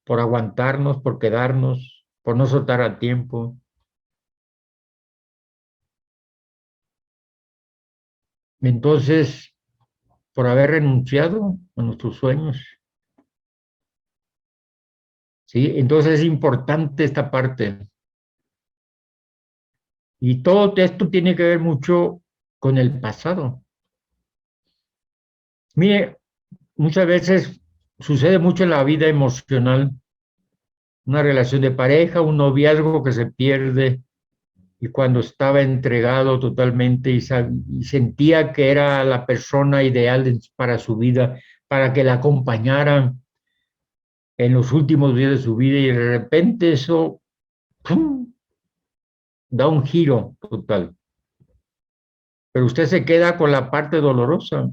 S1: por aguantarnos, por quedarnos, por no soltar a tiempo. Entonces, por haber renunciado a nuestros sueños. ¿Sí? Entonces es importante esta parte. Y todo esto tiene que ver mucho con el pasado. Mire, muchas veces sucede mucho en la vida emocional, una relación de pareja, un noviazgo que se pierde y cuando estaba entregado totalmente y sentía que era la persona ideal para su vida, para que la acompañara en los últimos días de su vida y de repente eso ¡pum!, da un giro total. Pero usted se queda con la parte dolorosa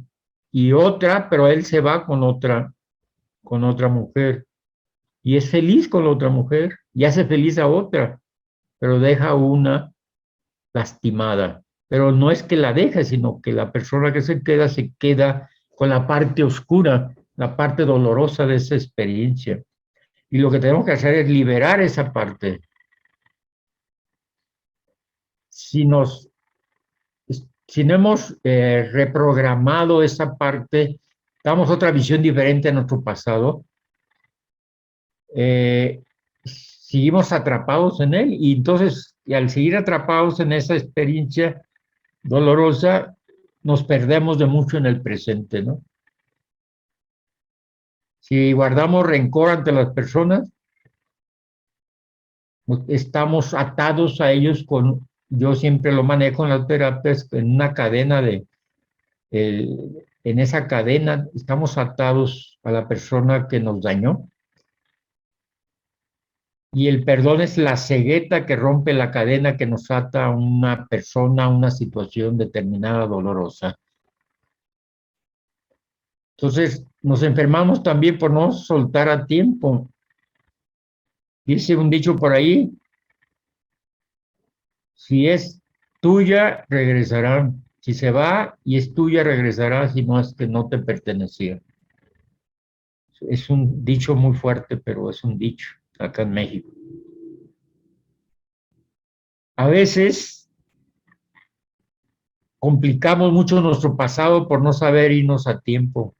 S1: y otra, pero él se va con otra mujer y es feliz con la otra mujer y hace feliz a otra, pero deja una lastimada. Pero no es que la deje, sino que la persona que se queda con la parte oscura, la parte dolorosa de esa experiencia. Y lo que tenemos que hacer es liberar esa parte. Si nos si no hemos reprogramado esa parte, damos otra visión diferente a nuestro pasado, seguimos atrapados en él y entonces y al seguir atrapados en esa experiencia dolorosa, nos perdemos de mucho en el presente, ¿no? Si guardamos rencor ante las personas, estamos atados a ellos yo siempre lo manejo en las terapias, en una cadena en esa cadena estamos atados a la persona que nos dañó y el perdón es la cegueta que rompe la cadena que nos ata a una persona, a una situación determinada dolorosa. Entonces, nos enfermamos también por no soltar a tiempo. Dice un dicho por ahí, si es tuya, regresará. Si se va y es tuya, regresará, si no es que no te pertenecía. Es un dicho muy fuerte, pero es un dicho acá en México. A veces complicamos mucho nuestro pasado por no saber irnos a tiempo.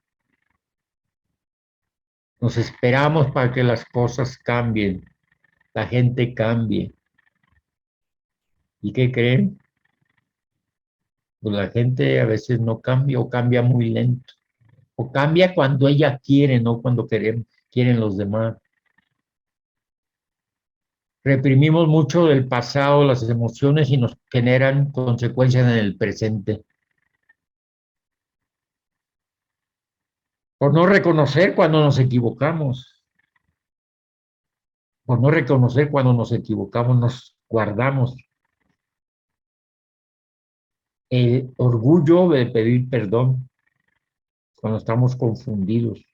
S1: Nos esperamos para que las cosas cambien, la gente cambie. ¿Y qué creen? Pues la gente a veces no cambia o cambia muy lento. O cambia cuando ella quiere, no cuando quieren los demás. Reprimimos mucho del pasado, las emociones y nos generan consecuencias en el presente. Por no reconocer cuando nos equivocamos. Por no reconocer cuando nos equivocamos, nos guardamos el orgullo de pedir perdón cuando estamos confundidos,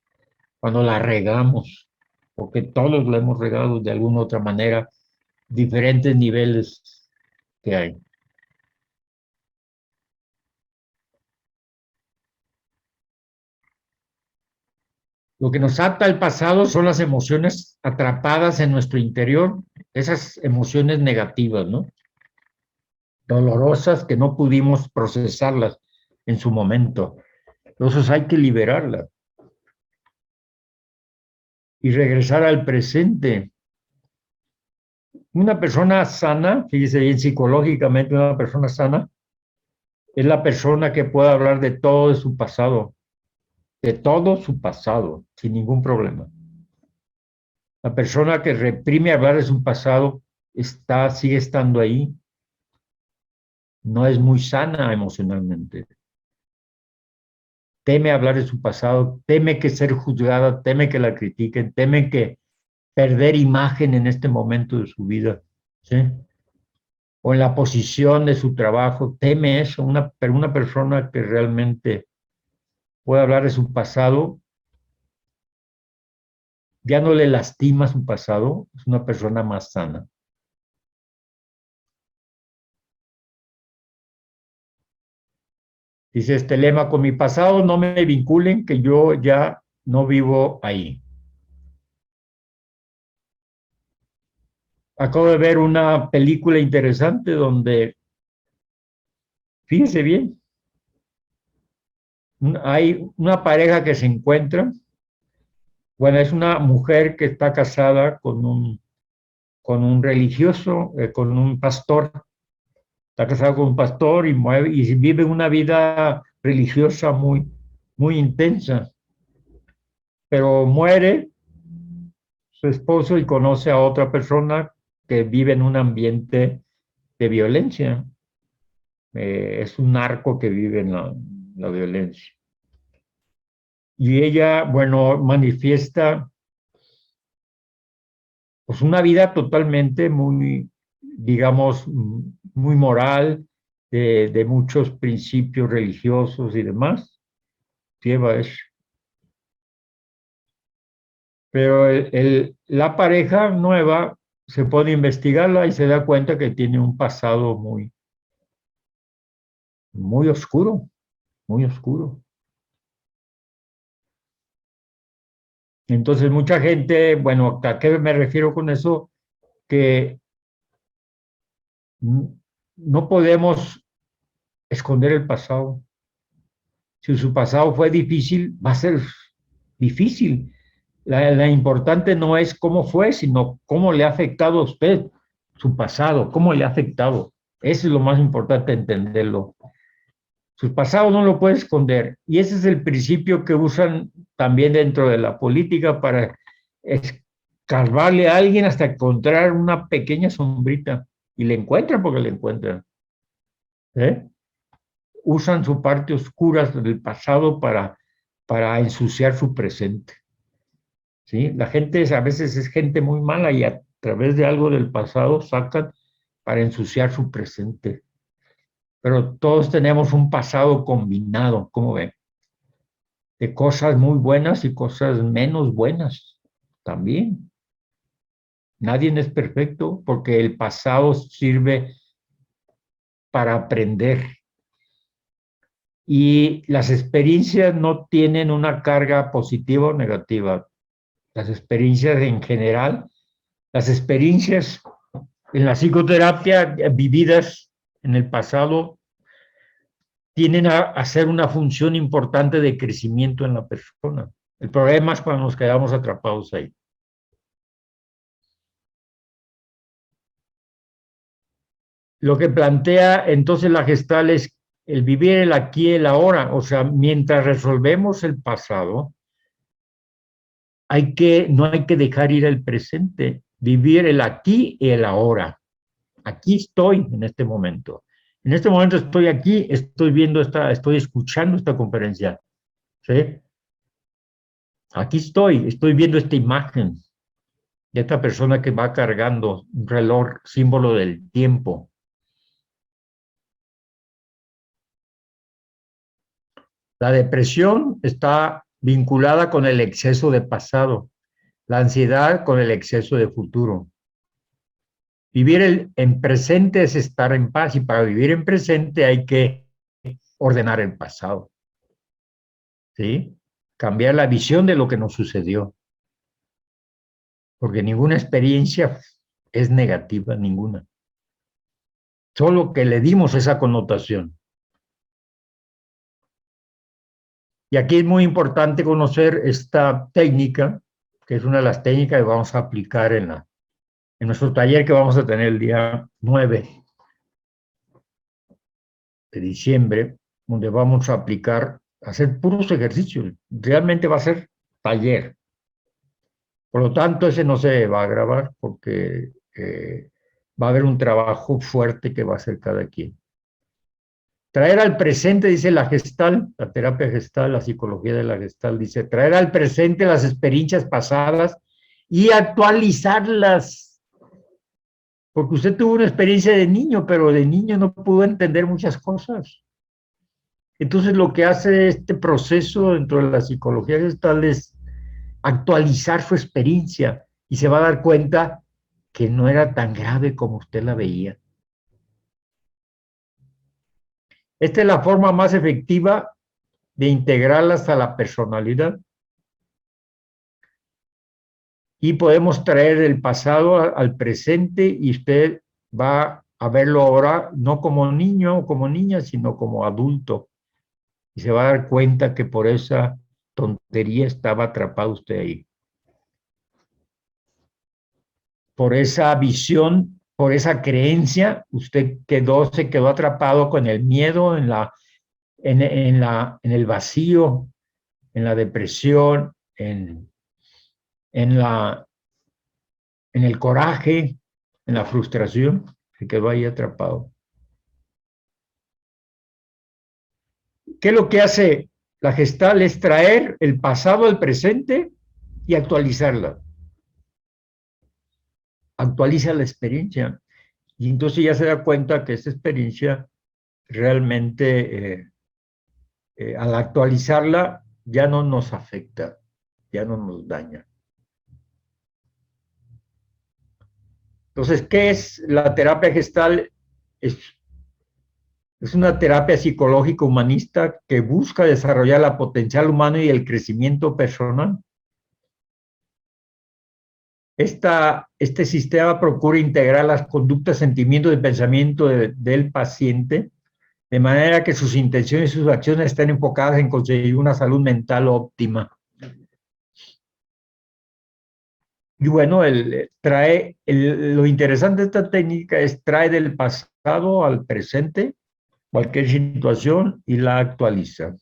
S1: cuando la regamos. porque todos lo hemos regado de alguna u otra manera, diferentes niveles que hay. Lo que nos ata al pasado son las emociones atrapadas en nuestro interior, esas emociones negativas, ¿no? Dolorosas que no pudimos procesarlas en su momento. Entonces hay que liberarlas y regresar al presente. Una persona sana, fíjese bien, psicológicamente una persona sana, es la persona que puede hablar de todo su pasado, sin ningún problema. La persona que reprime hablar de su pasado sigue estando ahí, no es muy sana emocionalmente. Teme hablar de su pasado, teme que ser juzgada, teme que la critiquen, teme que perder imagen en este momento de su vida, ¿sí? O en la posición de su trabajo, teme eso. Pero una persona que realmente puede hablar de su pasado, ya no le lastima su pasado, es una persona más sana. Dice este lema: con mi pasado no me vinculen, que yo ya no vivo ahí. Acabo de ver una película interesante donde, fíjese bien, hay una pareja que se encuentra, bueno, es una mujer que está casada con un religioso, con un pastor, está casada con un pastor y vive una vida religiosa muy intensa, pero muere su esposo y conoce a otra persona que vive en un ambiente de violencia. Es un narco que vive en la violencia. Y ella, bueno, manifiesta pues una vida totalmente muy, digamos, muy moral, de muchos principios religiosos y demás, lleva eso. Pero la pareja nueva se pone a investigarla y se da cuenta que tiene un pasado muy oscuro, muy oscuro. Entonces, mucha gente, bueno, ¿a qué me refiero con eso? Que no podemos esconder el pasado. Si su pasado fue difícil, va a ser difícil. La importante no es cómo fue, sino cómo le ha afectado a usted su pasado, cómo le ha afectado. Eso es lo más importante entenderlo. Su pasado no lo puede esconder. Y ese es el principio que usan también dentro de la política para escarbarle a alguien hasta encontrar una pequeña sombrita. Y le encuentran porque le encuentran. ¿Eh? Usan su parte oscura del pasado para ensuciar su presente. ¿Sí? La gente a veces es gente muy mala y a través de algo del pasado sacan para ensuciar su presente. Pero todos tenemos un pasado combinado, ¿cómo ven? De cosas muy buenas y cosas menos buenas también. Nadie es perfecto porque el pasado sirve para aprender y las experiencias no tienen una carga positiva o negativa. Las experiencias en general, las experiencias en la psicoterapia vividas en el pasado tienen a hacer una función importante de crecimiento en la persona. El problema es cuando nos quedamos atrapados ahí. Lo que plantea entonces la gestal es el vivir el aquí y el ahora. O sea, mientras resolvemos el pasado, no hay que dejar ir el presente, vivir el aquí y el ahora. Aquí estoy en este momento. En este momento estoy aquí, estoy escuchando esta conferencia. ¿Sí? Aquí estoy viendo esta imagen de esta persona que va cargando un reloj, símbolo del tiempo. La depresión está vinculada con el exceso de pasado. la ansiedad con el exceso de futuro. Vivir en presente es estar en paz y para vivir en presente hay que ordenar el pasado, ¿sí? Cambiar la visión de lo que nos sucedió, porque ninguna experiencia es negativa, ninguna. Solo que le dimos esa connotación. Y aquí es muy importante conocer esta técnica, que es una de las técnicas que vamos a aplicar en nuestro taller que vamos a tener el día 9 de diciembre, donde vamos a aplicar, hacer puros ejercicios. Realmente va a ser taller. Por lo tanto, ese no se va a grabar porque va a haber un trabajo fuerte que va a hacer cada quien. Traer al presente, dice la Gestalt, la terapia Gestalt, la psicología de la Gestalt, dice, traer al presente las experiencias pasadas y actualizarlas. Porque usted tuvo una experiencia de niño, pero de niño no pudo entender muchas cosas. Entonces, lo que hace este proceso dentro de la psicología Gestalt es actualizar su experiencia y se va a dar cuenta que no era tan grave como usted la veía. Esta es la forma más efectiva de integrarlas a la personalidad. Y podemos traer el pasado al presente y usted va a verlo ahora no como niño o como niña, sino como adulto. Y se va a dar cuenta que por esa tontería estaba atrapado usted ahí. Por esa visión, por esa creencia, usted se quedó atrapado con el miedo en el vacío, en la depresión, en, la, en el coraje, en la frustración, se quedó ahí atrapado. ¿Qué es lo que hace la Gestalt? Es traer el pasado al presente y actualizarla. Actualiza la experiencia. Y entonces ya se da cuenta que esa experiencia realmente, al actualizarla, ya no nos afecta, ya no nos daña. Entonces, ¿qué es la terapia Gestalt? Es una terapia psicológica humanista que busca desarrollar la potencial humano y el crecimiento personal. Este sistema procura integrar las conductas, sentimientos y pensamientos del paciente de manera que sus intenciones y sus acciones estén enfocadas en conseguir una salud mental óptima. Y bueno, lo interesante de esta técnica es traer del pasado al presente cualquier situación y la actualiza.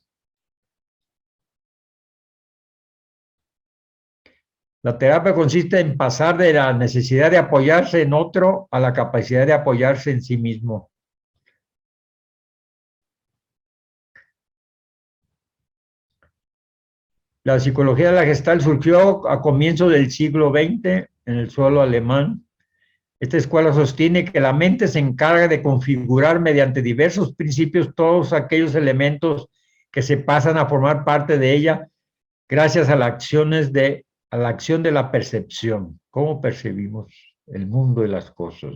S1: La terapia consiste en pasar de la necesidad de apoyarse en otro a la capacidad de apoyarse en sí mismo. La psicología de la Gestalt surgió a comienzos del siglo XX en el suelo alemán. Esta escuela sostiene que la mente se encarga de configurar mediante diversos principios todos aquellos elementos que se pasan a formar parte de ella gracias a a la acción de la percepción. ¿Cómo percibimos el mundo y las cosas?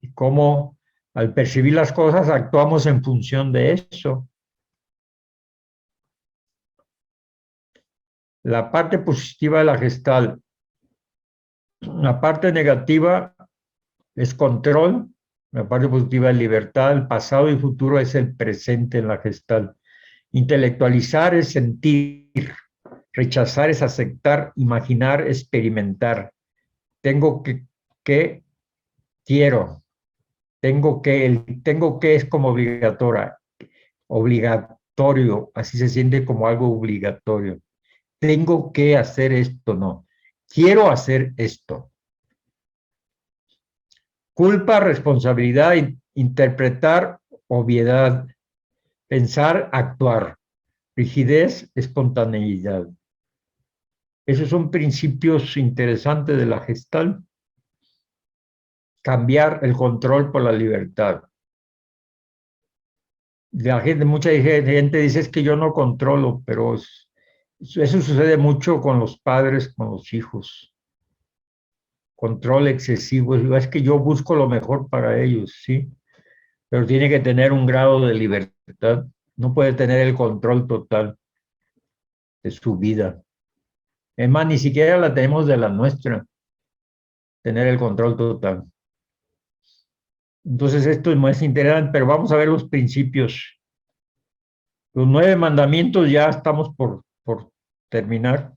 S1: Y cómo al percibir las cosas actuamos en función de eso. La parte positiva de la Gestalt. La parte negativa es control, la parte positiva es libertad, el pasado y futuro es el presente en la Gestalt. Intelectualizar es sentir, rechazar es aceptar, imaginar, experimentar. Tengo que quiero, tengo que es como obligatorio, así se siente como algo obligatorio. Tengo que hacer esto, no. Quiero hacer esto. Culpa, responsabilidad, interpretar, obviedad, pensar, actuar, rigidez, espontaneidad. Esos son principios interesantes de la Gestalt. Cambiar el control por la libertad. La gente, mucha gente dice es que yo no controlo, pero eso sucede mucho con los padres, con los hijos. Control excesivo, es que yo busco lo mejor para ellos, sí, pero tiene que tener un grado de libertad, no puede tener el control total de su vida. Es más, ni siquiera la tenemos de la nuestra, tener el control total. Entonces esto es más interesante, pero vamos a ver los principios. Los 9 mandamientos ya estamos por terminar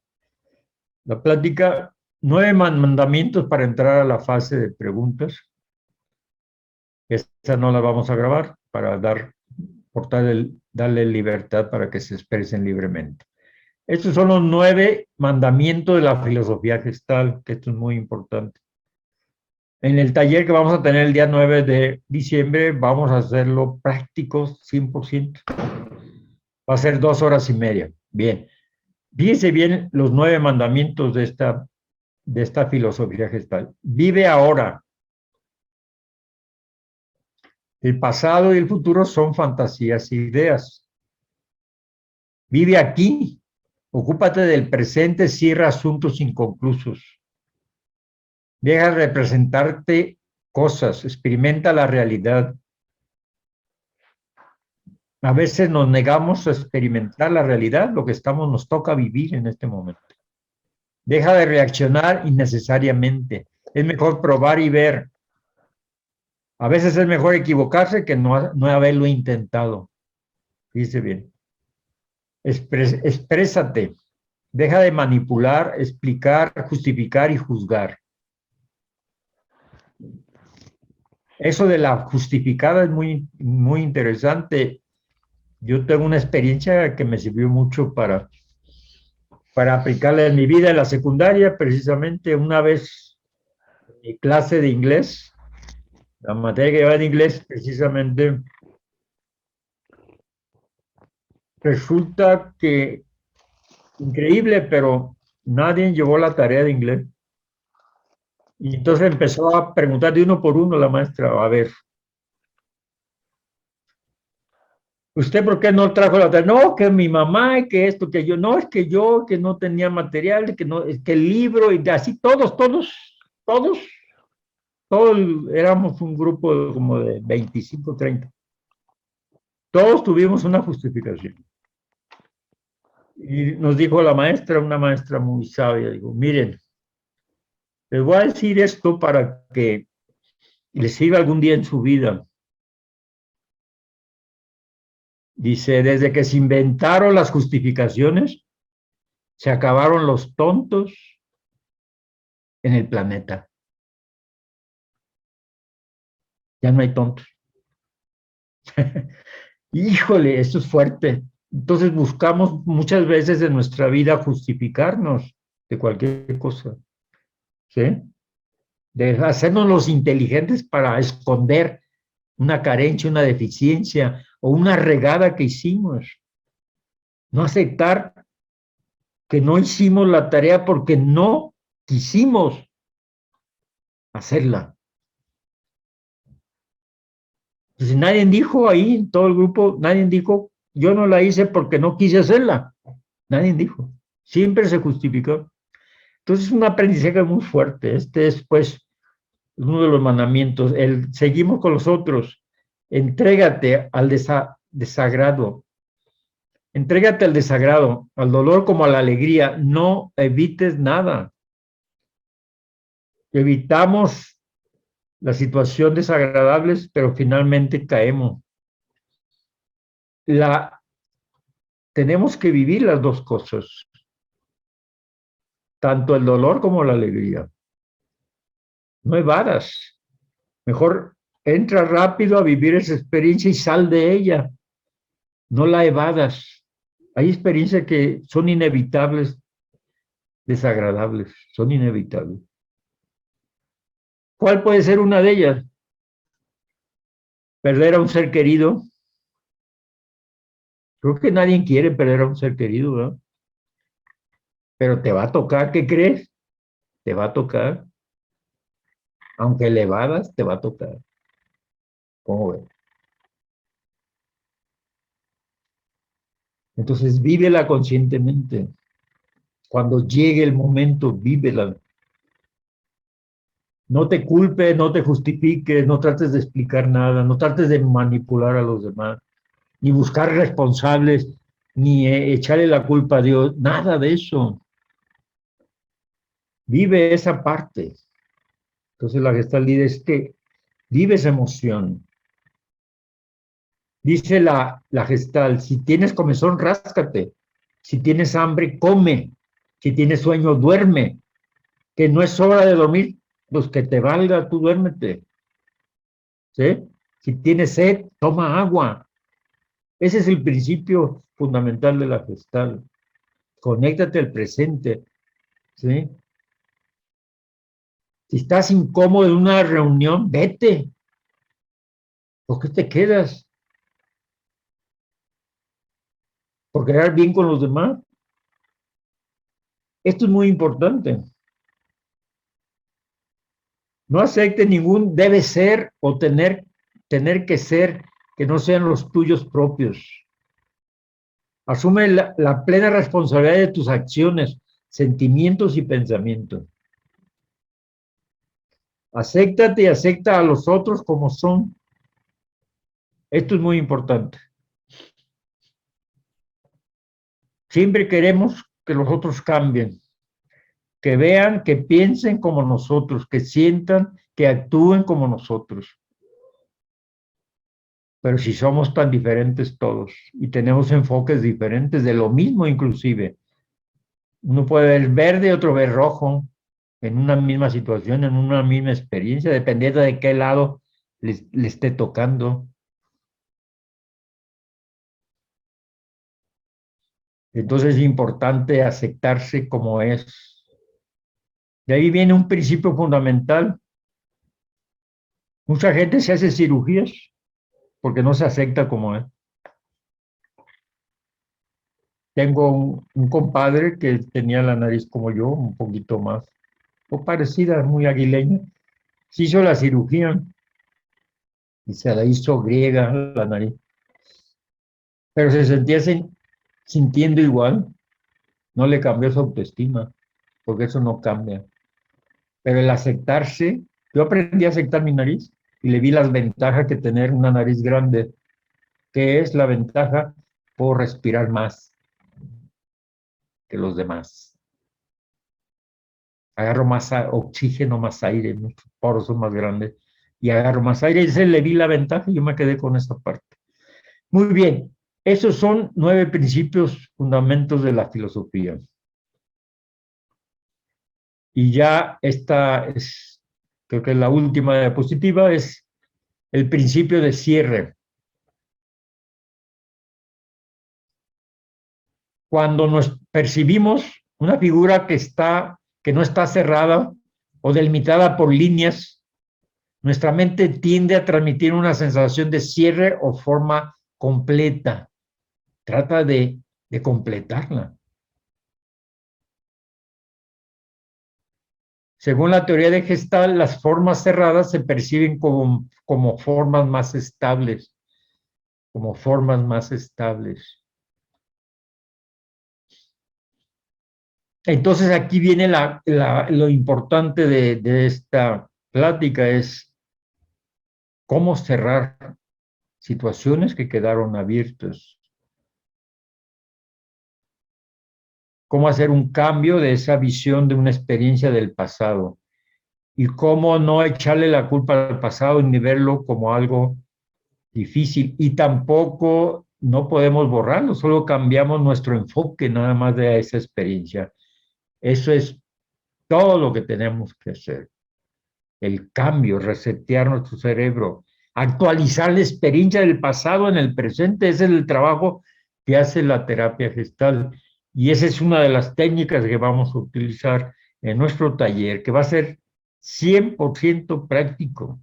S1: la plática. 9 mandamientos para entrar a la fase de preguntas. Esta no la vamos a grabar para darle libertad para que se expresen libremente. Estos son los 9 mandamientos de la filosofía gestal, que esto es muy importante. En el taller que vamos a tener el día 9 de diciembre, vamos a hacerlo práctico 100%. Va a ser 2 horas y media. Bien. Fíjese bien los 9 mandamientos de esta filosofía gestal. Vive ahora. El pasado y el futuro son fantasías e ideas. Vive aquí. Ocúpate del presente, cierra asuntos inconclusos. Deja de representarte cosas, experimenta la realidad. A veces nos negamos a experimentar la realidad, lo que nos toca vivir en este momento. Deja de reaccionar innecesariamente. Es mejor probar y ver. A veces es mejor equivocarse que no haberlo intentado. Dice bien. Exprésate. Deja de manipular, explicar, justificar y juzgar. Eso de la justificada es muy, muy interesante. Yo tengo una experiencia que me sirvió mucho para aplicarla en mi vida en la secundaria. Precisamente una vez en mi clase de inglés, la materia que llevaba de inglés, precisamente resulta que, increíble, pero nadie llevó la tarea de inglés. Y entonces empezó a preguntar de uno por uno la maestra, a ver, ¿usted por qué no trajo la tarea? No, que mi mamá, que esto, que yo, no, es que yo, que no tenía material, que no, es que el libro, y así todos, todos éramos un grupo como de 25, 30. Todos tuvimos una justificación. Y nos dijo la maestra, una maestra muy sabia, digo, miren, les voy a decir esto para que les sirva algún día en su vida. Dice, desde que se inventaron las justificaciones, se acabaron los tontos en el planeta. Ya no hay tontos. Híjole, esto es fuerte. Entonces buscamos muchas veces en nuestra vida justificarnos de cualquier cosa, ¿sí? De hacernos los inteligentes para esconder una carencia, una deficiencia o una regada que hicimos. No aceptar que no hicimos la tarea porque no quisimos hacerla. Entonces nadie dijo ahí, en todo el grupo, nadie dijo, yo no la hice porque no quise hacerla. Nadie dijo. Siempre se justificó. Entonces es un aprendizaje muy fuerte. Este es, pues, uno de los mandamientos. Seguimos con los otros. Entrégate al desagrado. Entrégate al desagrado, al dolor como a la alegría. No evites nada. Evitamos la situación desagradables, pero finalmente caemos. Tenemos que vivir las dos cosas, tanto el dolor como la alegría. No evadas. Mejor entra rápido a vivir esa experiencia y sal de ella. No la evadas. Hay experiencias que son inevitables, desagradables, son inevitables. ¿Cuál puede ser una de ellas? Perder a un ser querido. Creo que nadie quiere perder a un ser querido, ¿verdad? Pero te va a tocar, ¿qué crees? Te va a tocar. Aunque le evadas, te va a tocar. ¿Cómo ves? Entonces, vívela conscientemente. Cuando llegue el momento, vívela. No te culpes, no te justifiques, no trates de explicar nada, no trates de manipular a los demás, ni buscar responsables, ni echarle la culpa a Dios, nada de eso. Vive esa parte. Entonces la Gestalt dice es que vive esa emoción. Dice la Gestalt, si tienes comezón, ráscate. Si tienes hambre, come. Si tienes sueño, duerme. Que no es hora de dormir, pues que te valga, tú duérmete. ¿Sí? Si tienes sed, toma agua. Ese es el principio fundamental de la Gestalt. Conéctate al presente. ¿Sí? Si estás incómodo en una reunión, vete. ¿Por qué te quedas? ¿Por quedar bien con los demás? Esto es muy importante. No acepte ningún debe ser o tener que ser que no sean los tuyos propios. Asume la plena responsabilidad de tus acciones, sentimientos y pensamientos. Acéptate y acepta a los otros como son. Esto es muy importante. Siempre queremos que los otros cambien, que vean, que piensen como nosotros, que sientan, que actúen como nosotros. Pero si somos tan diferentes todos y tenemos enfoques diferentes de lo mismo inclusive, uno puede ver verde, otro ver rojo, en una misma situación, en una misma experiencia, dependiendo de qué lado le esté tocando. Entonces es importante aceptarse como es. De ahí viene un principio fundamental. Mucha gente se hace cirugías porque no se acepta como es. Tengo un compadre que tenía la nariz como yo, un poquito más, o parecida, muy aguileña. Se hizo la cirugía y se la hizo griega la nariz, pero se sentía sintiendo igual, no le cambió su autoestima, porque eso no cambia. Pero el aceptarse, yo aprendí a aceptar mi nariz y le vi las ventajas que tener una nariz grande. ¿Qué es la ventaja? Puedo respirar más que los demás. Agarro más oxígeno, más aire, mis poros son más grandes y agarro más aire. Y se le vi la ventaja y yo me quedé con esa parte. Muy bien, esos son 9 principios fundamentos de la filosofía. Y ya esta es, creo que es la última diapositiva, es el principio de cierre. Cuando nos percibimos una figura que no está cerrada o delimitada por líneas, nuestra mente tiende a transmitir una sensación de cierre o forma completa. Trata de completarla. Según la teoría de Gestalt, las formas cerradas se perciben como formas más estables, como formas más estables. Entonces aquí viene lo importante de esta plática, es cómo cerrar situaciones que quedaron abiertas, cómo hacer un cambio de esa visión de una experiencia del pasado y cómo no echarle la culpa al pasado ni verlo como algo difícil y tampoco no podemos borrarlo, solo cambiamos nuestro enfoque nada más de esa experiencia. Eso es todo lo que tenemos que hacer. El cambio, resetear nuestro cerebro, actualizar la experiencia del pasado en el presente, ese es el trabajo que hace la terapia gestal. Y esa es una de las técnicas que vamos a utilizar en nuestro taller, que va a ser 100% práctico,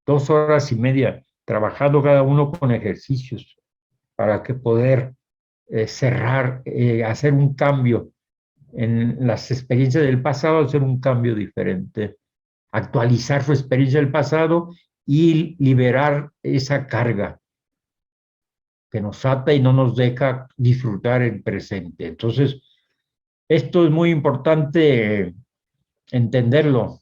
S1: 2 horas y media, trabajando cada uno con ejercicios para que poder cerrar, hacer un cambio en las experiencias del pasado, hacer un cambio diferente, actualizar su experiencia del pasado y liberar esa carga. que nos ata y no nos deja disfrutar el presente. Entonces, esto es muy importante entenderlo.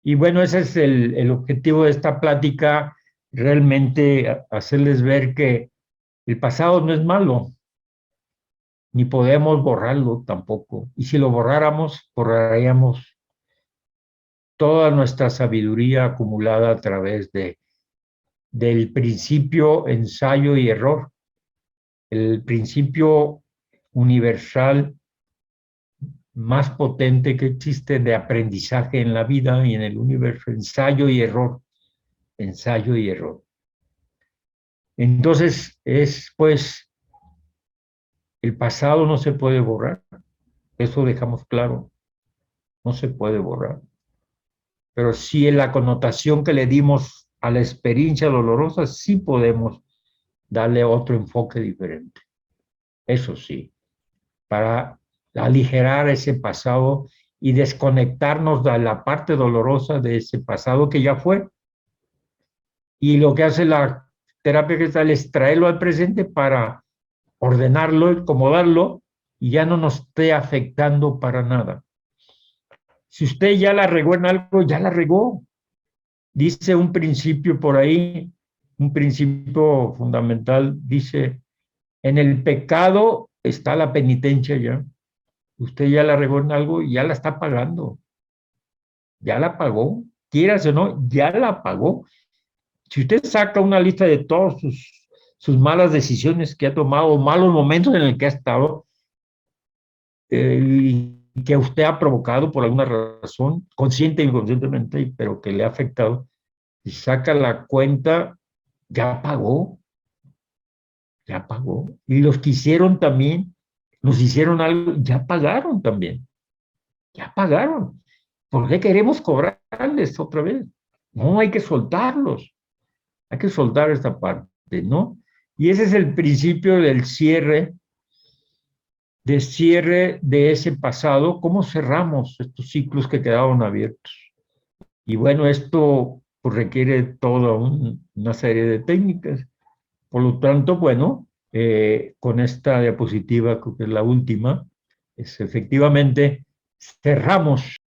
S1: Y bueno, ese es el objetivo de esta plática, realmente hacerles ver que el pasado no es malo, ni podemos borrarlo tampoco. Y si lo borráramos, borraríamos toda nuestra sabiduría acumulada a través del principio ensayo y error, el principio universal más potente que existe de aprendizaje en la vida y en el universo, ensayo y error, ensayo y error. Entonces, pues, el pasado no se puede borrar, eso dejamos claro, no se puede borrar. Pero sí en la connotación que le dimos a la experiencia dolorosa, sí podemos darle otro enfoque diferente. Eso sí, para aligerar ese pasado y desconectarnos de la parte dolorosa de ese pasado que ya fue. Y lo que hace la terapia gestal es traerlo al presente para ordenarlo, acomodarlo y ya no nos esté afectando para nada. Si usted ya la regó en algo, ya la regó. Dice un principio por ahí, un principio fundamental, dice, en el pecado está la penitencia ya. Usted ya la regó en algo y ya la está pagando. Ya la pagó. Quieras o no, ya la pagó. Si usted saca una lista de todas sus malas decisiones que ha tomado, malos momentos en el que ha estado, y que usted ha provocado por alguna razón, consciente o inconscientemente, pero que le ha afectado, y saca la cuenta, ya pagó, ya pagó. Y los que hicieron también, nos hicieron algo, ya pagaron también, ya pagaron. ¿Por qué queremos cobrarles otra vez? No, hay que soltarlos, hay que soltar esta parte, ¿no? Y ese es el principio del cierre de ese pasado, cómo cerramos estos ciclos que quedaron abiertos. Y bueno, esto pues, requiere toda una serie de técnicas. Por lo tanto, bueno, con esta diapositiva, creo que es la última, es efectivamente cerramos